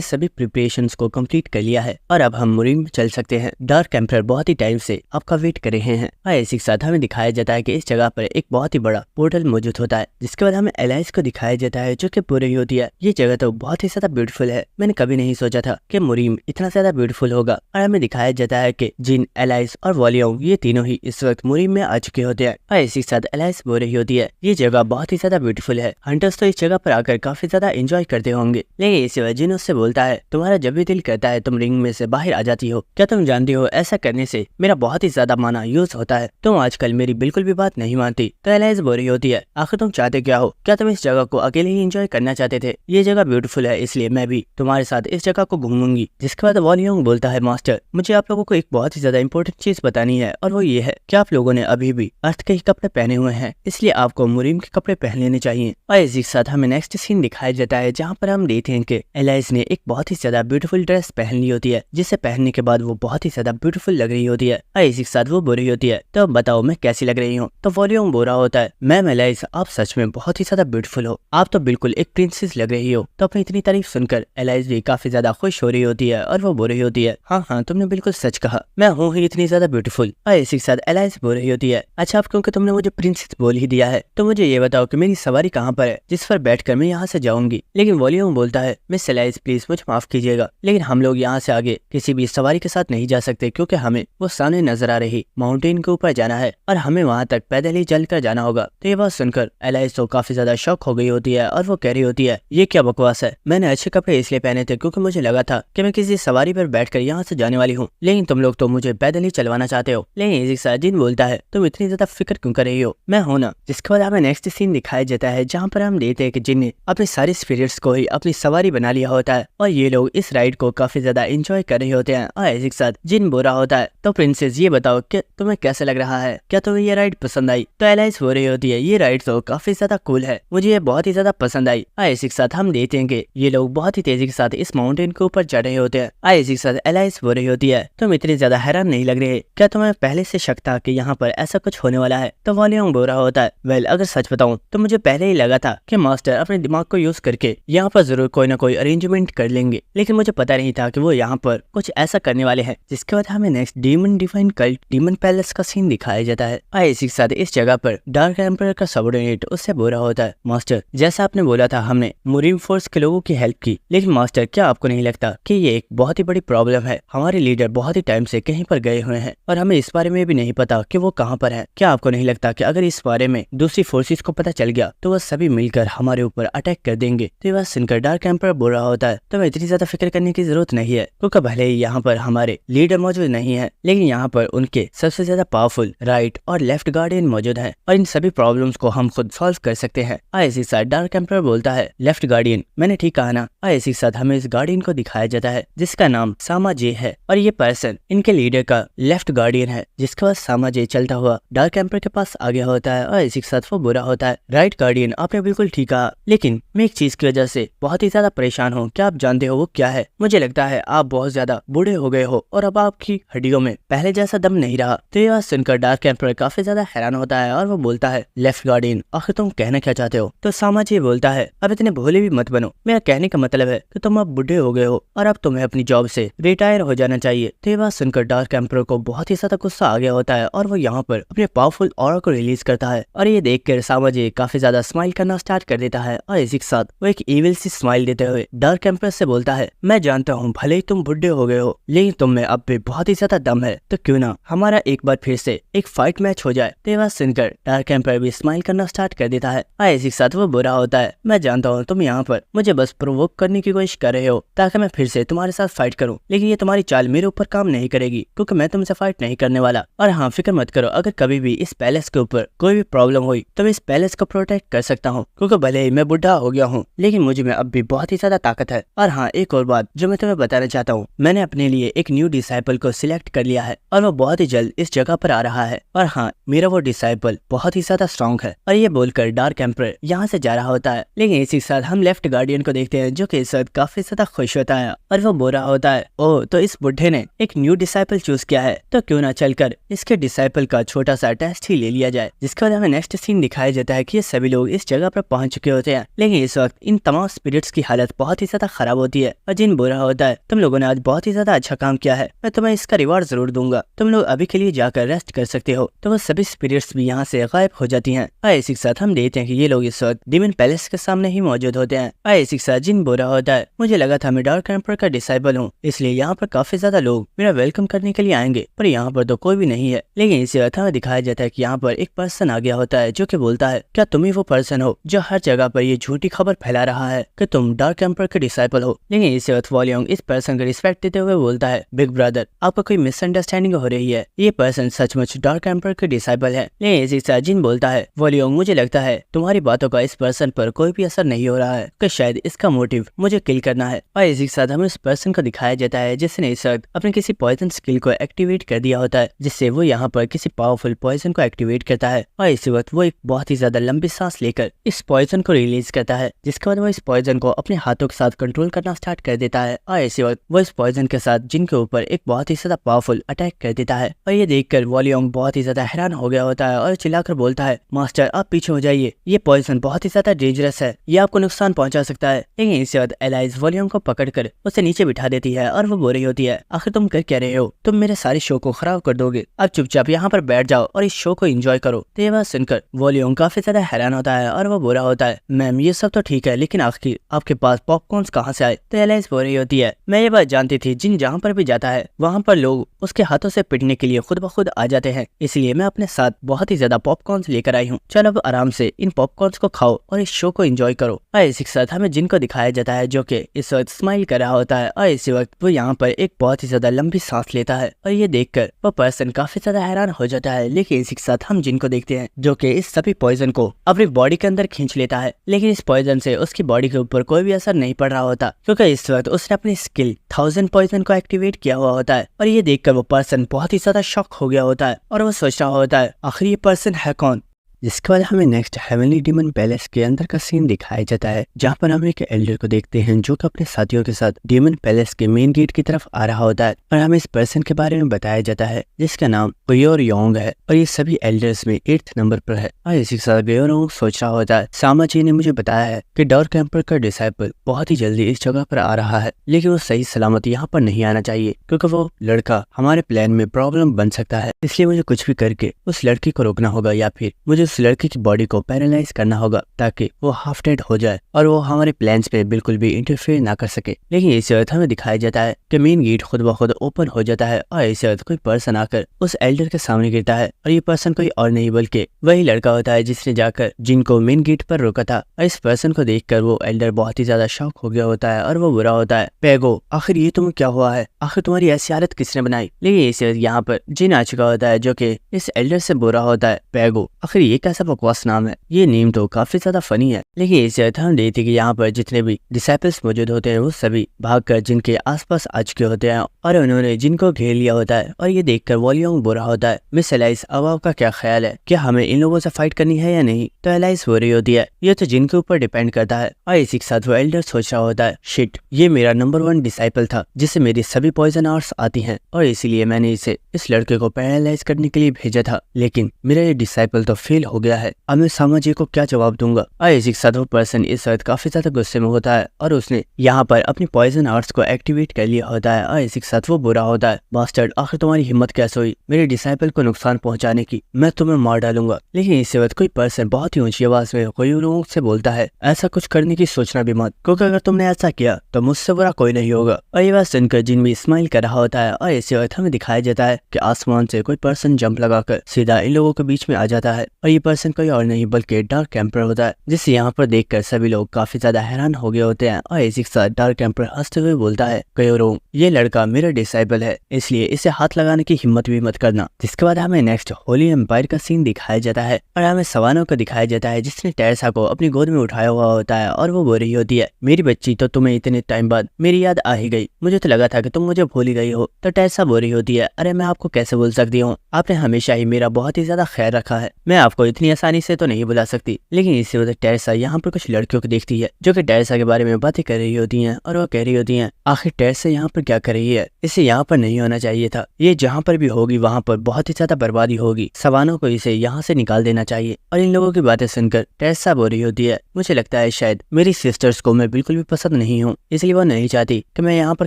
सभी प्रिपरेशंस को कंप्लीट कर लिया है और अब हम मुरीम में चल सकते हैं। डार्क एम्परर बहुत ही टाइम से आपका वेट कर रहे हैं। और इसी के साथ हमें दिखाया जाता है कि इस जगह पर एक बहुत ही बड़ा पोर्टल मौजूद होता है। जिसके बाद हमें एलाइस को दिखाया जाता है, जो कि पूरी ही होती है, ये जगह तो बहुत ही ज्यादा ब्यूटीफुल है, मैंने कभी नहीं सोचा था कि मुरीम इतना ज्यादा ब्यूटीफुल होगा। और हमें दिखाया जाता है कि जिन, एलाइस और वॉलियोंग ये तीनों ही इस वक्त मुरीम में आ चुके होते हैं। और इसी के साथ एलाइस बोल रही होती है, ये जगह बहुत ही ज्यादा ब्यूटीफुल है, हंटर्स तो इस जगह पर आकर काफी ज्यादा एंजॉय करते होंगे। लेकिन इसी वजह जिन उससे बोलता है, तुम्हारा जब भी दिल करता है तुम रिंग में से बाहर आ जाती हो, क्या तुम जानती हो ऐसा करने से मेरा बहुत ही ज्यादा माना यूज होता है, तुम आजकल मेरी बिल्कुल भी बात नहीं मानती। तो एलाइस बोल रही होती है, आखिर तुम चाहते क्या हो, क्या तुम इस जगह को अकेले ही एंजॉय करना चाहते थे? ये जगह ब्यूटीफुल है इसलिए मैं भी तुम्हारे साथ इस जगह को घूमूंगी। जिसके बाद वॉलियोंग बोलता है, मास्टर मुझे आप लोगों को एक बहुत ही ज्यादा इंपॉर्टेंट चीज बतानी है और वो ये है कि आप लोगों ने अभी भी अर्थ के ही कपड़े पहने हुए हैं, इसलिए आपको मुरीम के कपड़े पहन लेने चाहिए। और इसी के साथ हमें नेक्स्ट सीन दिखाया जाता है, जहाँ पर हम देखते हैं कि एलाइस ने एक बहुत ही ज्यादा ब्यूटीफुल ड्रेस पहन ली होती है, जिसे पहनने के बाद वो बहुत ही ज्यादा ब्यूटीफुल लग रही होती है। और इसी के साथ वो बोल रही होती है, तो बताओ मैं कैसी लग रही हूँ? तो वॉलियोंग बोल रहा होता है, मैम एलाइस आप सच में बहुत ही ज्यादा ब्यूटीफुल हो, आप तो बिल्कुल एक प्रिंसेस लग रही हो। तो अपनी इतनी तारीफ सुनकर एलाइस भी काफी ज्यादा खुश हो रही होती है और वो बोल रही होती है, हाँ हाँ तुमने बिल्कुल सच कहा, मैं हूँ ही इतनी ज्यादा ब्यूटीफुल। और इसी के साथ एलाइस बोल रही होती है, अच्छा अब क्योंकि तुमने मुझे प्रिंसेस बोल ही दिया है तो मुझे ये बताओ कि मेरी सवारी कहाँ पर है जिस पर बैठकर मैं यहाँ से जाऊंगी? लेकिन वॉलियोंग बोलता है, मिस एलाइस प्लीज मुझे माफ कीजिएगा, लेकिन हम लोग यहाँ से आगे किसी भी सवारी के साथ नहीं जा सकते, क्योंकि हमें वो सामने नजर आ रही माउंटेन के ऊपर जाना है और हमें वहाँ तक पैदल ही चल कर जाना होगा। तो ये बात सुनकर एलाइस तो काफी ज्यादा शॉक हो गई होती है और वो कह रही होती है, ये क्या बकवास है, मैंने अच्छे कपड़े इसलिए पहने थे क्योंकि मुझे लगा था कि मैं किसी सवारी पर बैठकर यहाँ से जाने वाली हूँ, लेकिन तुम लोग तो मुझे पैदल ही चलवाना चाहते हो। लेकिन इसी के साथ जिन बोलता है, तुम इतनी ज्यादा फिक्र क्यों कर रही हो, मैं हूं ना। जिसके बाद हमें नेक्स्ट सीन दिखाया जाता है, जहाँ पर हम देखते हैं कि जिन ने अपने सारे स्पिरिट्स को ही अपनी सवारी बना लिया होता है और ये लोग इस राइड को काफी ज्यादा एंजॉय कर रहे होते हैं। और इसी के साथ जिन बोल रहा होता है, तो प्रिंसेस ये बताओ कि तुम्हें कैसा लग रहा है, क्या तुम्हें ये राइड पसंद आई? तो एलाइस बोल रही होती है, ये राइड तो काफी ज्यादा कूल है, मुझे ये बहुत ही ज्यादा पसंद आई। और इसी के साथ हम देखते हैं कि ये लोग बहुत ही तेजी के साथ इस माउंटेन के ऊपर चढ़ रहे होते हैं। और इसी के साथ एलाइस बोल रही होती है, तुम इतनी ज्यादा हैरान नहीं लग रहे, क्या तुम्हें पहले से शक था कि यहाँ पर ऐसा कुछ होने वाला है? तो वॉलियोंग बोल रहा होता है, वेल अगर सच बताऊं तो मुझे पहले ही लगा था कि मास्टर अपने दिमाग को यूज करके यहाँ पर जरूर कोई ना कोई अरेंजमेंट कर लेंगे, लेकिन मुझे पता नहीं था कि वो यहाँ पर कुछ ऐसा करने वाले हैं। जिसके बाद हमें next demon divine cult demon palace का सीन दिखाया जाता है। और इसी के साथ इस जगह पर डार्क एम्परर का सबऑर्डिनेट उससे बोल रहा होता है, मास्टर जैसा आपने बोला था हमने मुरीम फोर्स के लोगों की हेल्प की, लेकिन मास्टर क्या आपको नहीं लगता कि ये एक बहुत ही बड़ी प्रॉब्लम है? हमारे लीडर बहुत ही टाइम से कहीं पर गए हुए हैं और हमें इस बारे में भी नहीं पता कि वो कहाँ पर है। क्या आपको नहीं लगता कि अगर इस बारे में दूसरी फोर्सेस को पता चल गया तो वह सभी मिलकर हमारे ऊपर अटैक कर देंगे? तो ये बात सुनकर डार्क एम्परर बोल रहा होता है, तुम्हें इतनी ज्यादा फिक्र करने की जरूरत नहीं है, क्योंकि भले ही यहाँ पर हमारे लीडर मौजूद नहीं है, लेकिन यहाँ पर उनके सबसे ज्यादा पावरफुल राइट और लेफ्ट गार्डियन मौजूद है और इन सभी प्रॉब्लम्स को हम खुद सॉल्व कर सकते हैं। इसी साथ डार्क एम्परर बोलता है, लेफ्ट गार्डियन, मैंने ठीक कहा ना? इसी साथ हमें इस गार्डियन को दिखाया जाता है जिसका नाम सामा जे है और ये पर्सन इनके लीडर का लेफ्ट गार्डियन है। जिसके बाद सामा जे चलता हुआ डार्क एम्परर के पास आ गया होता है और इसी के साथ वो बुरा होता है, राइट गार्डियन आपने बिल्कुल ठीक कहा, लेकिन मैं एक चीज की वजह से बहुत ही ज्यादा परेशान हूँ, क्या आप जानते हो वो क्या है? मुझे लगता है आप बहुत ज्यादा बूढ़े हो गए हो और अब आपकी हड्डियों में पहले जैसा दम नहीं रहा। तो ये बात सुनकर डार्क एम्परर काफी ज्यादा हैरान होता है और वो बोलता है, लेफ्ट गार्डियन आखिर तुम कहना क्या चाहते हो? तो सामा जी बोलता है, अब इतने भोले भी मत बनो, मेरा कहने का मतलब है कि तुम अब बूढ़े हो गए हो और अब तुम्हें अपनी जॉब से रिटायर हो जाना चाहिए। तो ये बात सुनकर डार्क एम्परर को बहुत ही ज्यादा गुस्सा आ गया होता है और वो यहाँ पर अपने पावरफुल ऑरा को रिलीज करता है और ये देखकर सामाजी काफी ज्यादा स्माइल करना स्टार्ट कर देता है और इसी के साथ वो एक इविल सी स्माइल देते हुए डार्क एम्प्रेस से बोलता है, मैं जानता हूँ भले ही तुम बुढ़े हो गए हो लेकिन तुम में अब भी बहुत ही ज्यादा दम है, तो क्यों ना हमारा एक बार फिर से एक फाइट मैच हो जाए। तो ये बात सुनकर डार्क एम्पायर भी स्माइल करना स्टार्ट कर देता है और इसी के साथ वो बुरा होता है, मैं जानता हूँ तुम यहाँ पर मुझे बस प्रोवोक करने की कोशिश कर रहे हो ताकि मैं फिर से तुम्हारे साथ फाइट करूँ, लेकिन ये तुम्हारी चाल मेरे ऊपर काम नहीं करेगी क्योंकि मैं तुमसे फाइट नहीं करने वाला। और हाँ, फिक्र मत करो, अगर कभी भी इस पैलेस के ऊपर कोई भी प्रॉब्लम हुई तो मैं इस पैलेस को प्रोटेक्ट कर सकता हूँ क्योंकि भले ही मैं बुढ़ा हो गया हूँ लेकिन मुझे में अब भी बहुत ही ज्यादा ताकत है। और हाँ, एक और बात जो मैं तुम्हें बताना चाहता हूँ, मैंने अपने लिए एक न्यू डिसाइपल को सिलेक्ट कर लिया है और वो बहुत ही जल्द इस जगह पर आ रहा है। और हाँ, मेरा वो डिसाइपल बहुत ही ज्यादा स्ट्रॉन्ग है। और ये बोलकर डार्क एम्परर यहाँ से जा रहा होता है, लेकिन इसी साथ हम लेफ्ट गार्डियन को देखते हैं जो कि इस वक्त काफी ज्यादा खुश होता है और वो बोल रहा होता है, ओह तो इस बुढ़े ने एक न्यू डिसाइपल चूज किया है, तो क्यों ना चलकर इसके डिसाइपल का छोटा सा टेस्ट ही ले लिया जाए। जिसके बाद हमें नेक्स्ट सीन दिखाया जाता है कि ये सभी लोग इस जगह पर पहुंच चुके होते हैं, लेकिन इस वक्त इन तमाम स्पिरिट्स की हालत बहुत ही ज्यादा खराब होती है। और जिन बोल रहा होता है, तुम लोगों ने आज बहुत ही ज्यादा अच्छा काम किया है, मैं तुम्हें इसका रिवार्ड जरूर दूंगा, तुम लोग अभी के लिए जाकर रेस्ट कर सकते हो। तो वो सभी स्पिरिट्स भी यहाँ से गायब हो जाती हैं। और इसी के साथ हम देखते हैं कि ये लोग इस वक्त डीमन पैलेस के सामने ही मौजूद होते हैं। और इसी के साथ जिन बोल रहा होता है, मुझे लगा था मैं डार्क एम्परर का डिसाइबल हूँ, इसलिए यहाँ पर काफी ज्यादा लोग मेरा वेलकम करने के लिए आएंगे, पर यहाँ पर तो कोई भी नहीं है। लेकिन इसी वक्त हमें दिखाया जाता है कि यहाँ पर एक पर्सन आ गया होता है जो कि बोलता है, क्या तुम ही वो पर्सन हो जो हर जगह पर ये झूठी खबर फैला रहा है कि तुम डार्क एम्परर के डिसाइपल हो। लेकिन इसी वक्त वॉलियोंग इस पर्सन को रिस्पेक्ट देते हुए बोलता है, बिग ब्रदर आपको कोई मिसअंडरस्टैंडिंग हो रही है, ये पर्सन सचमुच डार्क एम्परर के डिसाइपल है। लेकिन इसी साथ जिन बोलता है, वॉलियोंग मुझे लगता है तुम्हारी बातों का इस पर्सन पर कोई भी असर नहीं हो रहा है कि शायद इसका मोटिव मुझे किल करना है। और इसी के साथ हमें उस पर्सन को दिखाया जाता है जिसने इस वक्त अपने किसी पॉइजन स्किल को एक्टिवेट कर दिया होता है, जिससे वो यहाँ पर किसी पावरफुल पॉइजन को एक्टिवेट करता है। और इसी वक्त वो एक बहुत ही ज्यादा लंबी सांस लेकर इस पॉइजन को रिलीज करता है, जिसके बाद वो इस पॉइजन को अपने हाथों के साथ कंट्रोल करना स्टार्ट कर देता है। और इसी वक्त वो इस पॉइजन के साथ जिनके ऊपर एक बहुत ही ज्यादा पावरफुल अटैक कर देता है। और ये देखकर वॉलियोंग बहुत ही ज्यादा हैरान हो गया होता है और चिल्लाकर बोलता है, मास्टर आप पीछे हो जाइए, ये पॉइजन बहुत ही ज्यादा डेंजरस है, ये आपको नुकसान पहुंचा सकता है। लेकिन इसी वक्त एलाइज वॉलियोंग को पकड़कर उसे नीचे बिठा देती है और वो बोल रही होती है, आखिर तुम कर क्या रहे हो, तुम मेरे सारे शो को खराब कर दोगे, अब चुपचाप यहाँ पर बैठ जाओ और इस शो को एंजॉय करो। तो ये बात सुनकर वॉलियोंग काफी ज्यादा हैरान होता है और वो बोल रहा होता है, मैम ये सब तो ठीक है लेकिन आखिर आपके पास पॉपकॉर्न्स कहाँ से आए। तो एलाइज बोल रही होती है, मैं ये बात जानती थी जिन जहाँ पर भी जाता है वहाँ पर लोग उसके हाथों से पिटने के लिए खुद ब खुद आ जाते हैं, इसलिए मैं अपने साथ बहुत ही ज्यादा पॉपकॉर्न्स लेकर आई हूँ, चलो अब आराम से इन पॉपकॉर्न्स को खाओ और इस शो को एंजॉय करो। और इसी के साथ हमें जिनको दिखाया जाता है जो कि इस वक्त स्माइल कर रहा होता है और इसी वक्त वो यहाँ पर एक बहुत ही ज्यादा लंबी सांस लेता है और ये देखकर वो पर्सन काफी ज्यादा हैरान हो जाता है। लेकिन इसी के साथ हम जिनको देखते हैं जो कि इस सभी पॉइजन को अपनी बॉडी के अंदर खींच लेता है, लेकिन इस पॉइजन से उसकी बॉडी के ऊपर कोई भी असर नहीं पड़ रहा होता क्योंकि इस वक्त उसने अपनी स्किल 1000 पॉइजन को एक्टिवेट किया हुआ होता है। और ये देखकर वो पर्सन बहुत ही ज्यादा शॉक हो गया होता है और वो सोच रहा होता है, आखिर ये पर्सन है कौन। जिसके बाद हमें नेक्स्ट हेवनली डीमन पैलेस के अंदर का सीन दिखाया जाता है, जहाँ पर हम एक एल्डर को देखते हैं जो कि अपने साथियों के साथ डीमन पैलेस के मेन गेट की तरफ आ रहा होता है और हमें इस पर्सन के बारे में बताया जाता है जिसका नाम गयोर योंग है और ये सभी एल्डर्स में 8th नंबर पर है। और इसी के साथ गयोर योंग सोच रहा होता है, सामा जी ने मुझे बताया है कि डार्क एम्परर का डिसाइपल बहुत ही जल्दी इस जगह पर आ रहा है, लेकिन वो सही सलामत यहाँ पर नहीं आना चाहिए क्योंकि वो लड़का हमारे प्लान में प्रॉब्लम बन सकता है, इसलिए मुझे कुछ भी करके उस लड़की को रोकना होगा या फिर मुझे उस लड़की की बॉडी को पैरालाइज करना होगा ताकि वो हाफ डेड हो जाए और वो हमारे प्लान्स पे बिल्कुल भी इंटरफेयर ना कर सके। लेकिन इसी वक्त हमें दिखाया जाता है कि मेन गेट खुद ब खुद ओपन हो जाता है और इसी वक्त कोई पर्सन आकर उस एल्डर के सामने गिरता है और ये पर्सन कोई और नहीं बल्कि वही लड़का होता है जिसने जाकर जिनको मेन गेट पर रोका था। और इस पर्सन को देखकर वो एल्डर बहुत ही ज्यादा शॉक हो गया होता है और वो बुरा होता है, पैगो आखिर ये तुम्हें क्या हुआ है, आखिर तुम्हारी ऐसी हालत किसने बनाई। लेकिन इसी वक्त यहाँ पर जिन आ चुका होता है जो कि इस एल्डर से बुरा होता है, पैगो आखिर ये कैसा बकवास नाम है, ये नेम तो काफी ज्यादा फनी है। लेकिन इसी वक्त हम देखते कि यहाँ पर जितने भी डिसाइपल्स मौजूद होते हैं वो सभी भागकर जिनके आसपास आ चुके होते हैं और उन्होंने जिनको घेर लिया होता है। और ये देखकर वॉलियोंग बुरा होता है, मिस एलाइस अब आपका क्या ख्याल है, क्या हमें इन लोगों से फाइट करनी है या नहीं। तो एलाइस हो रही होती है, ये तो जिनके ऊपर डिपेंड करता है। और इसी के साथ वो एल्डर सोच रहा होता है, शिट ये मेरा नंबर 1 डिसाइपल था जिसे मेरी सभी पॉइजन आर्ट्स आती हैं और इसीलिए मैंने इसे इस लड़के को पैरालाइज करने के लिए भेजा था, लेकिन मेरा ये डिसाइपल तो फेल हो गया है, अब मैं सामा जी को क्या जवाब दूंगा। और इसी के साथ वो पर्सन इस वक्त काफी ज्यादा गुस्से में होता है और उसने यहाँ पर अपनी पॉइजन आर्ट्स को एक्टिवेट कर लिया होता है। और इसी के साथ वो बुरा होता है, बास्टर्ड आखिर तुम्हारी हिम्मत कैसे हुई मेरे डिसाइपल को नुकसान पहुंचाने की, मैं तुम्हें मार डालूंगा। लेकिन इसी वक्त कोई पर्सन बहुत ही ऊंची आवाज में कोई लोगों से बोलता है, ऐसा कुछ करने की सोचना भी मत, क्योंकि अगर तुमने ऐसा किया तो मुझसे बुरा कोई नहीं होगा। और ये बात सुनकर जिन भी स्माइल कर रहा होता है और इसी वक्त हमें दिखाया जाता है कि आसमान से कोई पर्सन जंप लगाकर सीधा इन लोगों के बीच में आ जाता है। और ये पर्सन कोई और नहीं बल्कि डार्क एम्पर होता है, जिसे यहाँ पर देखकर सभी लोग काफी ज्यादा हैरान हो गए होते हैं। और इसी के साथ डार्क एम्पर हंसते हुए बोलता है, कयोरोंग ये लड़का मेरा डिसाइबल है, इसलिए इसे हाथ लगाने की हिम्मत भी मत करना। जिसके बाद हमें नेक्स्ट होली एम्पायर का सीन दिखाया जाता है और हमें सवाना को दिखाया जाता है जिसने टेरेसा को अपनी गोद में उठाया हुआ होता है और वो बोल रही होती है, मेरी बच्ची तो तुम्हें इतने टाइम बाद मेरी याद आ ही गई, मुझे तो लगा था कि तुम मुझे भूल ही गई हो। तो टेरेसा बोल रही होती है, अरे मैं आपको कैसे भूल सकती हूँ, आपने हमेशा ही मेरा बहुत ही ज्यादा ख्याल रखा है, मैं आपको इतनी आसानी से तो नहीं बुला सकती। लेकिन इसी वजह टेरेसा यहाँ पर कुछ लड़कियों को देखती है जो कि टेरेसा के बारे में बातें कर रही होती हैं और वो कह रही होती हैं, आखिर टेरेसा यहाँ पर क्या कर रही है, इसे यहाँ पर नहीं होना चाहिए था, ये जहाँ पर भी होगी वहाँ पर बहुत ही ज्यादा बर्बादी होगी, सवानों को इसे यहाँ से निकाल देना चाहिए। और इन लोगों की बातें सुनकर टेरेसा बोल रही होती है, मुझे लगता है शायद मेरी सिस्टर्स को मैं बिल्कुल भी पसंद नहीं हूँ, इसलिए वो नहीं चाहती कि मैं यहाँ पर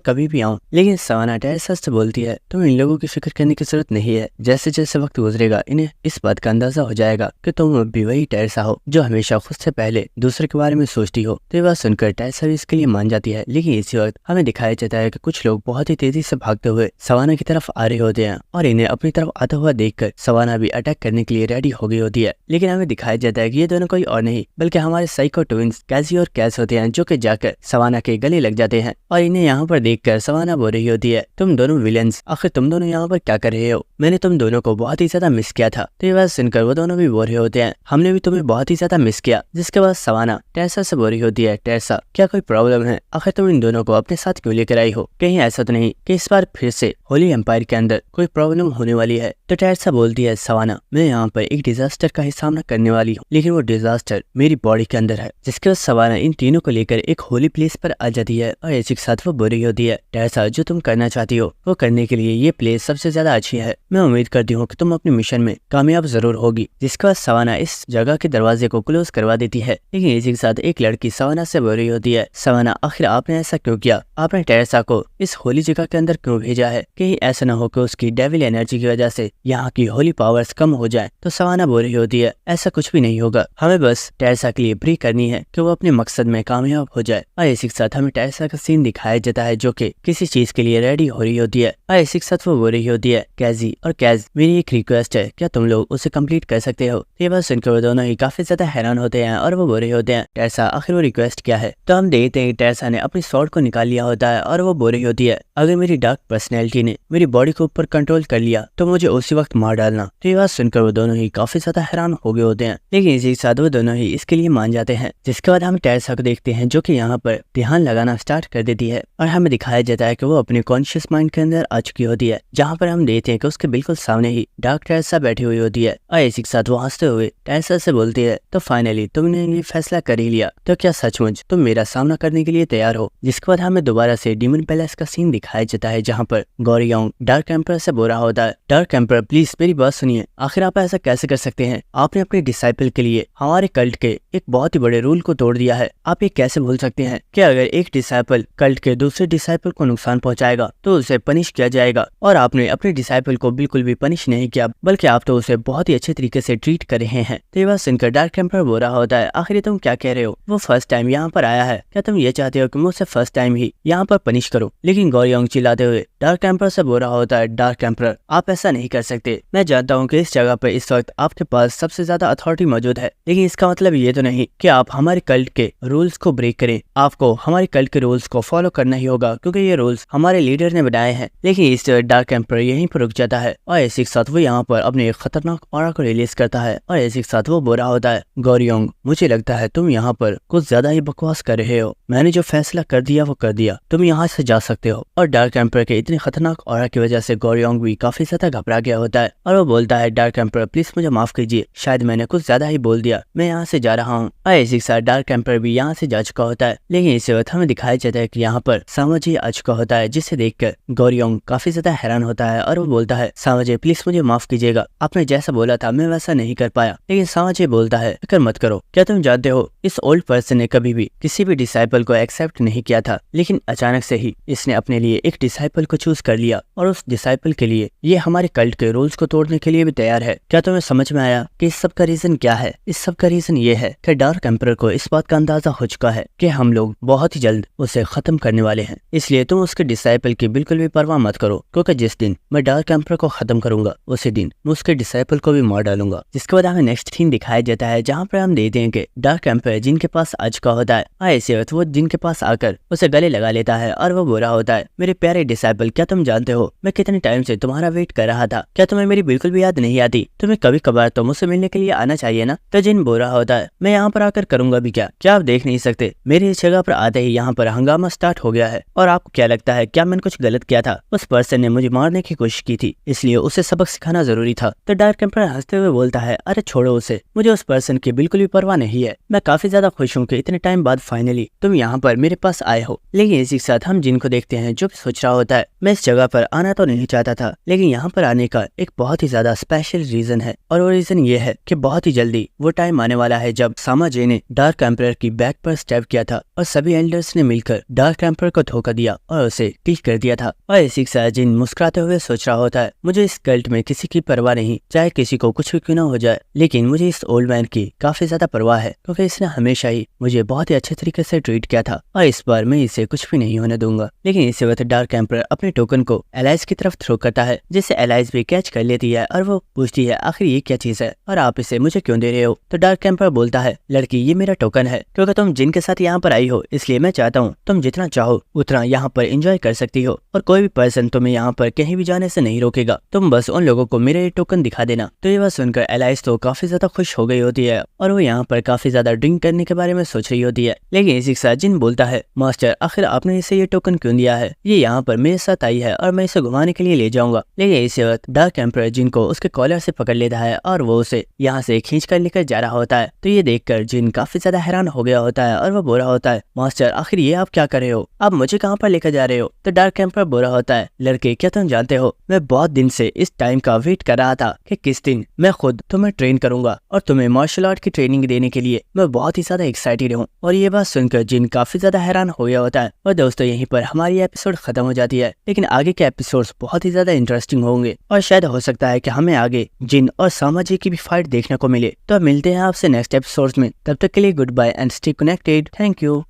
कभी भी आऊँ। लेकिन सवाना टेरेसा से बोलती है, तुम इन लोगों की फिक्र करने की जरूरत नहीं है, जैसे जैसे वक्त गुजरेगा इन्हें इस बात का अंदाजा हो जाएगा कि तुम भी वही टेरेसा हो जो हमेशा खुद से पहले दूसरे के बारे में सोचती हो। तो ये बात सुनकर टेरेसा भी इसके लिए मान जाती है। लेकिन इसी वक्त हमें दिखाया जाता है कि कुछ लोग बहुत ही तेजी से भागते हुए सवाना की तरफ आ रहे होते हैं और इन्हें अपनी तरफ आता हुआ देखकर सवाना भी अटैक करने के लिए रेडी हो गई होती है। लेकिन हमें दिखाया जाता है कि ये दोनों कोई और नहीं बल्कि हमारे साइको ट्विंस कैजी और कैस होते हैं जो कि जाकर सवाना के गले लग जाते हैं। और इन्हें यहाँ पर देखकर सवाना बोल रही होती है, तुम दोनों विलेंस, आखिर तुम दोनों यहाँ पर क्या कर रहे हो, मैंने तुम दोनों को बहुत ही ज्यादा मिस किया था। तो ये बात सुनकर वो दोनों भी बोल रहे होते हैं, हमने भी तुम्हें बहुत ही ज्यादा मिस किया। जिसके बाद सवाना टेरेसा से बोल रही होती है, टेरेसा क्या कोई प्रॉब्लम है, आखिर तुम इन दोनों को अपने साथ क्यों लेकर आई हो, कहीं ऐसा तो नहीं कि इस बार फिर से होली एम्पायर के अंदर कोई प्रॉब्लम होने वाली है। तो टेरेसा बोलती है, सवाना मैं यहाँ पर एक डिजास्टर का ही सामना करने वाली हूँ, लेकिन वो डिजास्टर मेरी बॉडी के अंदर है। जिसके बाद सवाना इन तीनों को लेकर एक होली प्लेस पर आ जाती है और इसी के साथ वो बोल रही होती है, टेरेसा जो तुम करना चाहती हो वो करने के लिए ये प्लेस सबसे ज्यादा अच्छी है, मैं उम्मीद करती हूँ कि तुम अपने मिशन में कामयाब जरूर होगी। जिसके बाद सवाना इस जगह के दरवाजे को क्लोज करवा देती है। लेकिन इसी के साथ एक लड़की सवाना से बोल रही होती है, सवाना आखिर आपने ऐसा क्यों किया, आपने टेरेसा को इस होली जगह के अंदर क्यों भेजा है, कहीं ऐसा न हो कि उसकी डेविल एनर्जी की वजह से यहाँ की होली पावर्स कम हो जाए। तो सवाना बोल रही होती है, ऐसा कुछ भी नहीं होगा, हमें बस टेरेसा के लिए प्रे करनी है कि वो अपने मकसद में कामयाब हो जाए। और इसी के साथ हमें टेरेसा का सीन दिखाया जाता है जो कि किसी चीज के लिए रेडी हो रही होती है। और इसी के साथ वो बोल रही होती है, कैजी और कैज मेरी एक रिक्वेस्ट है, क्या तुम लोग उसे कंप्लीट कर सकते हो। ये बात सुनकर वो दोनों ही काफी ज्यादा हैरान होते हैं और वो बोल रहे होते हैं, टेरेसा आखिर वो रिक्वेस्ट क्या है। तो हम देखते हैं टेरेसा ने अपनी स्वॉर्ड को निकाल लिया होता है और वो बोल रही होती है, अगर मेरी डार्क पर्सनैलिटी ने मेरी बॉडी को ऊपर कंट्रोल कर लिया तो मुझे उसी वक्त मार डालना। तो ये बात सुनकर वो दोनों ही काफी ज्यादा हैरान हो गए होते हैं। लेकिन इसी के साथ वो दोनों ही इसके लिए मान जाते हैं। जिसके बाद हम टेरेसा को देखते हैं जो कि यहाँ पर ध्यान लगाना स्टार्ट कर देती है और हमें दिखाया जाता है कि वो अपने कॉन्शियस माइंड के अंदर आ चुकी होती है, जहाँ पर हम देखते हैं कि उसके बिल्कुल सामने ही डार्क टेरेसा बैठी हुई होती है। और इसी के साथ वो हंसते हुए टेरेसा से बोलती है, तो फाइनली तुमने ये फैसला कर ही लिया, तो क्या सचमुच तुम मेरा सामना करने के लिए तैयार हो। जिसके बाद हमें दोबारा से डीमन पैलेस का सीन दिखाया जाता है जहाँ पर गौरियांग डार्क एम्पर से बोल रहा होता है, डार्क एम्पर प्लीज मेरी बात सुनिए, आखिर आप ऐसा कैसे कर सकते हैं, आपने अपने डिसाइपल के लिए हमारे कल्ट के एक बहुत ही बड़े रूल को तोड़ दिया है, आप ये कैसे भूल सकते हैं कि अगर एक डिसाइपल कल्ट के दूसरे डिसाइपल को नुकसान पहुंचाएगा तो उसे पनिश किया जाएगा, और आपने अपने डिसाइपल को बिल्कुल भी पनिश नहीं किया बल्कि आप तो उसे बहुत ही अच्छे तरीके से ट्रीट कर रहे हैं। तो ये बात सुनकर डार्क एम्पर बोल रहा होता है, आखिर तुम क्या कह रहे हो, वो फर्स्ट टाइम यहाँ पर आया है, क्या तुम ये चाहते हो कि मैं उसे फर्स्ट टाइम ही यहाँ पर पनिश करूँ। लेकिन गौरियांग चिल्लाते हुए डार्क एम्पर से बोल रहा होता है, डार्क एम्पर आप ऐसा नहीं कर सकते, मैं जानता हूँ कि इस जगह पर इस वक्त आपके पास सबसे ज्यादा अथॉरिटी मौजूद है, लेकिन इसका मतलब ये तो नहीं कि आप हमारे कल्ट के रूल्स को ब्रेक करें, आपको हमारे कल्ट के रूल्स को फॉलो करना ही होगा क्योंकि ये रूल्स हमारे लीडर ने बनाए हैं। लेकिन इस डार्क एम्पर यहीं पर रुक जाता है और इसी के साथ वो यहाँ पर अपने एक खतरनाक ऑरा को रिलीज करता है और इसी के साथ वो बोल रहा होता है, गौरियांग मुझे लगता है तुम यहाँ पर कुछ ज्यादा ही बकवास कर रहे हो, मैंने जो फैसला कर दिया वो कर दिया, तुम यहाँ से जा सकते हो। और डार्क एम्पर के इतने खतरनाक ऑरा की वजह से गौरियांग भी काफी ज्यादा घबरा गया होता है और वो बोलता है, डार्क एम्पर प्लीज मुझे माफ कीजिए, शायद मैंने कुछ ज्यादा ही बोल दिया, मैं यहाँ से जा रहा हूँ। और इसी के साथ डार्क एम्पर भी यहाँ से जा चुका होता है। लेकिन इसी वक्त हमें दिखाया जाता है कि यहाँ पर सामाजी आ चुका होता है, जिसे देखकर गौरियांग काफी ज्यादा हैरान होता है और वो बोलता है, सामाजी प्लीज मुझे माफ कीजिएगा, आपने जैसा बोला था मैं वैसा नहीं नहीं कर पाया। लेकिन सामाजी बोलता है फिक्र मत करो, क्या तुम जानते हो इस ओल्ड पर्सन ने कभी भी किसी भी डिसाइपल को एक्सेप्ट नहीं किया था, लेकिन अचानक से ही इसने अपने लिए एक डिसाइपल को चूज कर लिया और उस डिसाइपल के लिए ये हमारे कल्ट के रूल्स को तोड़ने के लिए भी तैयार है। क्या तुम्हें समझ में आया कि इस सब का रीजन क्या है? इस सब का रीजन ये है कि डार्क एम्परर को इस बात का अंदाजा हो चुका है कि हम लोग बहुत ही जल्द उसे खत्म करने वाले हैं। इसलिए तुम उसके डिसाइपल की बिल्कुल भी परवाह मत करो, क्योंकि जिस दिन मैं डार्क एम्परर को खत्म करूंगा उसी दिन मैं उसके डिसाइपल को भी मार डालूंगा। जिसके बाद हमें नेक्स्ट सीन दिखाया जाता है जहाँ पर हम देखते हैं कि डार्क एम्परर जिनके पास आ चुका होता है, ऐसे वक्त वो जिनके पास आकर उसे गले लगा लेता है और वो बोला होता है, मेरे प्यारे डिसाइपल, क्या तुम जानते हो मैं कितने टाइम से तुम्हारा वेट कर रहा था? क्या तुम्हें मेरी बिल्कुल भी याद नहीं आती? तुम्हें कभी कभार तो मुझसे मिलने के लिए आना चाहिए ना। तो जिन बोल रहा होता है, मैं यहाँ पर आकर करूंगा भी क्या आप देख नहीं सकते? मेरी इस जगह पर आते ही यहाँ पर हंगामा स्टार्ट हो गया है। और आपको क्या लगता है, क्या मैंने कुछ गलत किया था? उस पर्सन ने मुझे मारने की कोशिश की थी, इसलिए उसे सबक सिखाना जरूरी था। तो डार्क एम्परर हंसते हुए बोलता है, अरे छोड़ो उसे, मुझे उस पर्सन की बिल्कुल भी परवाह नहीं है। मैं काफी ज्यादा खुश हूँ कि इतने टाइम बाद फाइनली तुम यहाँ पर मेरे पास आए हो। लेकिन इसी के साथ हम जिन को देखते हैं जो सोच रहा होता है, मैं इस जगह पर आना तो नहीं चाहता था, लेकिन यहाँ पर आने का एक बहुत ही ज्यादा स्पेशल रीजन है। और वो रीजन ये है कि बहुत ही जल्दी वो टाइम आने वाला है जब सामाजी ने डार्क एम्परर की बैक पर स्टैब किया था और सभी एल्डर्स ने मिलकर डार्क एम्परर को धोखा दिया और उसे किल कर दिया था। और इसी के साथ जिन मुस्कुराते हुए सोच रहा होता है, मुझे इस कल्ट में किसी की परवाह नहीं, चाहे किसी को कुछ भी क्यों ना हो जाए, लेकिन मुझे इस ओल्ड मैन की काफी ज्यादा परवाह है, क्योंकि इसने हमेशा ही मुझे बहुत ही अच्छे तरीके से ट्रीट किया था और इस बार मैं इसे कुछ भी नहीं होने दूंगा। लेकिन इसी वक्त डार्क एम्परर अपने टोकन को एलाइज की तरफ थ्रो करता है, जिसे एलाइज भी कैच कर लेती है और वो पूछती है, आखिर ये क्या चीज है और आप इसे मुझे क्यों दे रहे हो? तो डार्क एम्परर बोलता है, लड़की ये मेरा टोकन है, क्योंकि तुम जिन के साथ यहाँ पर आई हो, इसलिए मैं चाहता हूँ तुम जितना चाहो उतना यहाँ पर एंजॉय कर सकती हो और कोई भी पर्सन तुम्हें यहाँ पर कहीं भी जाने से नहीं रोकेगा। तुम बस उन लोगों को मेरा ये टोकन दिखा देना। तो ये बात सुनकर एलाइज तो काफी ज्यादा खुश हो गई होती है और वो यहाँ पर काफी ज्यादा ड्रिंक करने के बारे में सोच रही होती है। लेकिन इसी के साथ जिन बोलता है, मास्टर आखिर आपने इसे ये टोकन क्यों दिया है? ये यहाँ पर मेरे साथ आई है और मैं इसे घुमाने के लिए ले जाऊंगा। लेकिन इसी वक्त डार्क एम्परर जिन को उसके कॉलर से पकड़ लेता है और वो उसे यहाँ से खींच कर लेकर जा रहा होता है। तो ये देखकर जिन काफी ज्यादा हैरान हो गया होता है और वो बोल रहा होता है, मास्टर आखिर ये आप क्या कर रहे हो? आप मुझे कहाँ पर लेकर जा रहे हो? तो डार्क एम्परर बोल रहा होता है, लड़के क्या तुम जानते हो मैं बहुत दिन से इस टाइम का वेट कर रहा था कि किस दिन मैं खुद तुम्हें ट्रेन करूंगा और तुम्हें मार्शल आर्ट की ट्रेनिंग देने के लिए मैं बहुत ही ज्यादा एक्साइटेड हूँ। और ये बात सुनकर जिन काफी ज्यादा हैरान हो गया होता है। और दोस्तों यहीं पर हमारी एपिसोड खत्म हो जाती है, लेकिन आगे के एपिसोड्स बहुत ही ज्यादा इंटरेस्टिंग होंगे और शायद हो सकता है कि हमें आगे जिन और सामाजी की भी फाइट देखने को मिले। तो मिलते हैं आपसे नेक्स्ट एपिसोड्स में, तब तक के लिए goodbye and stay connected. Thank you.